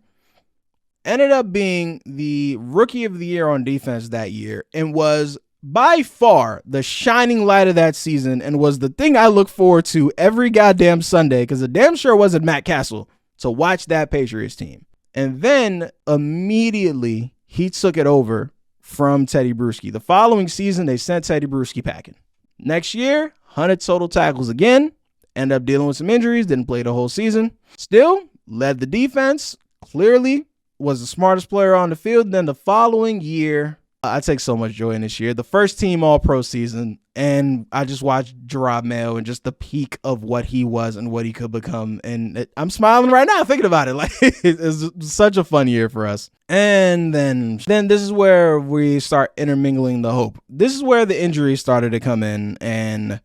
Speaker 1: Ended up being the rookie of the year on defense that year. And was by far the shining light of that season. And was the thing I look forward to every goddamn Sunday. Because it damn sure wasn't Matt Castle to watch that Patriots team. And then immediately he took it over from Teddy Bruschi. The following season, they sent Teddy Bruschi packing. Next year, 100 total tackles again. Ended up dealing with some injuries. Didn't play the whole season. Still, led the defense. Clearly, was the smartest player on the field. Then the following year, I take so much joy in this year. The first team All-Pro season. And I just watched Jerod Mayo and just the peak of what he was and what he could become. And I'm smiling right now thinking about it. Like, it's such a fun year for us. And then this is where we start intermingling the hope. This is where the injuries started to come in. And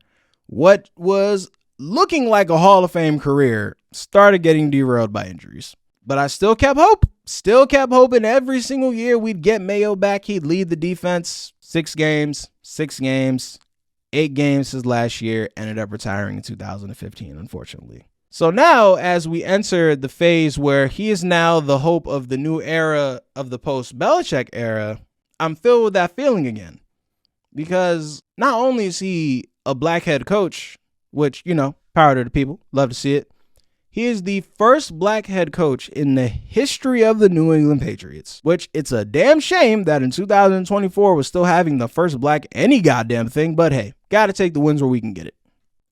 Speaker 1: what was looking like a Hall of Fame career started getting derailed by injuries. But I still kept hope. Still kept hoping every single year we'd get Mayo back. He'd lead the defense. 6 games. 8 games his last year. Ended up retiring in 2015, unfortunately. So now, as we enter the phase where he is now the hope of the new era of the post-Belichick era, I'm filled with that feeling again. Because not only is he a black head coach, which, you know, power to the people, love to see it. He is the first black head coach in the history of the New England Patriots, which it's a damn shame that in 2024 we're still having the first black any goddamn thing, but hey, gotta take the wins where we can get it.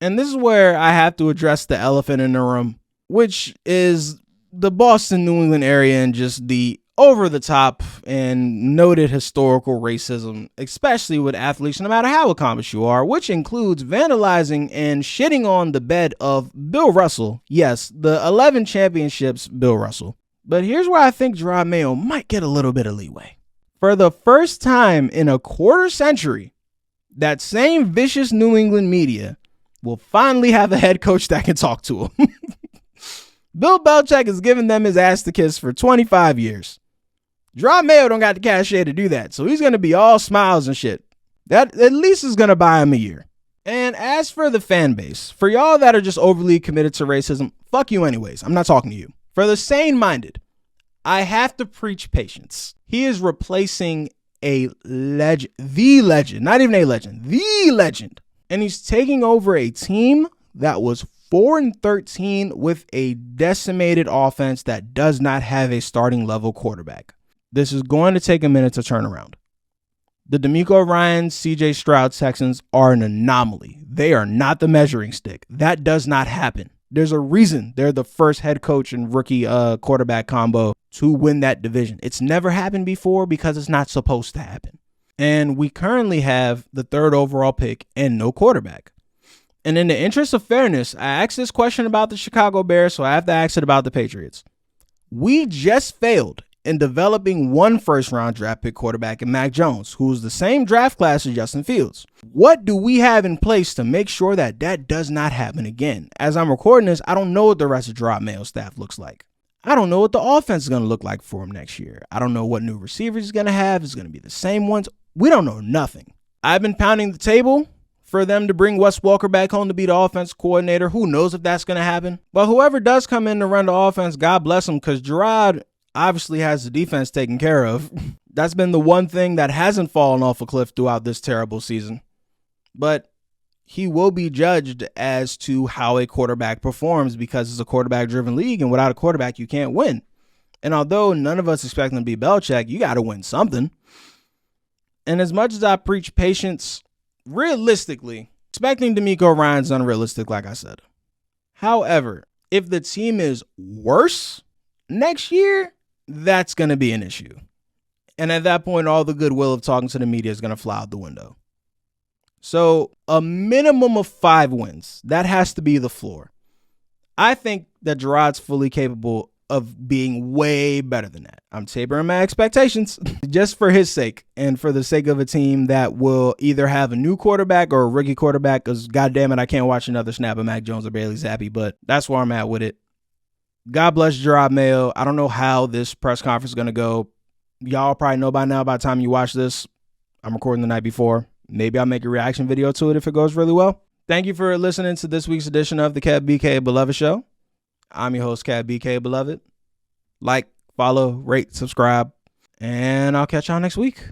Speaker 1: And this is where I have to address the elephant in the room, which is the Boston, New England area and just the over-the-top and noted historical racism, especially with athletes, no matter how accomplished you are, which includes vandalizing and shitting on the bed of Bill Russell. Yes, the 11 championships, Bill Russell. But here's where I think Jerod Mayo might get a little bit of leeway. For the first time in a quarter century, that same vicious New England media will finally have a head coach that can talk to him. Bill Belichick has given them his ass to kiss for 25 years. Jerod Mayo don't got the cachet to do that, so he's going to be all smiles and shit. That at least is going to buy him a year. And as for the fan base, for y'all that are just overly committed to racism, fuck you anyways. I'm not talking to you. For the sane-minded, I have to preach patience. He is replacing a legend, the legend, not even a legend, the legend. And he's taking over a team that was 4-13 with a decimated offense that does not have a starting level quarterback. This is going to take a minute to turn around. The D'Amico Ryans, CJ Stroud Texans are an anomaly. They are not the measuring stick. That does not happen. There's a reason they're the first head coach and rookie quarterback combo to win that division. It's never happened before because it's not supposed to happen. And we currently have the 3rd overall pick and no quarterback. And in the interest of fairness, I asked this question about the Chicago Bears, so I have to ask it about the Patriots. We just failed in developing one first-round draft pick quarterback in Mac Jones, who's the same draft class as Justin Fields. What do we have in place to make sure that that does not happen again? As I'm recording this, I don't know what the rest of Jerod Mayo's staff looks like. I don't know what the offense is going to look like for him next year. I don't know what new receivers he's going to have. It's going to be the same ones. We don't know nothing. I've been pounding the table for them to bring Wes Welker back home to be the offense coordinator. Who knows if that's going to happen? But whoever does come in to run the offense, God bless him, because Jerod obviously has the defense taken care of. That's been the one thing that hasn't fallen off a cliff throughout this terrible season. But he will be judged as to how a quarterback performs because it's a quarterback-driven league, and without a quarterback, you can't win. And although none of us expect him to be Belichick, you got to win something. And as much as I preach patience, realistically, expecting D'Amico Ryans is unrealistic, like I said. However, if the team is worse next year, that's going to be an issue. And at that point, all the goodwill of talking to the media is going to fly out the window. So a minimum of 5 wins, that has to be the floor. I think that Jerod's fully capable of being way better than that. I'm tapering my expectations just for his sake and for the sake of a team that will either have a new quarterback or a rookie quarterback, because goddamn it, I can't watch another snap of Mac Jones or Bailey Zappi, but that's where I'm at with it. God bless Jerod Mayo. I don't know how this press conference is going to go. Y'all probably know by now by the time you watch this. I'm recording the night before. Maybe I'll make a reaction video to it if it goes really well. Thank you for listening to this week's edition of the Kev BKA Beloved Show. I'm your host, Kev BKA Beloved. Like, follow, rate, subscribe, and I'll catch y'all next week.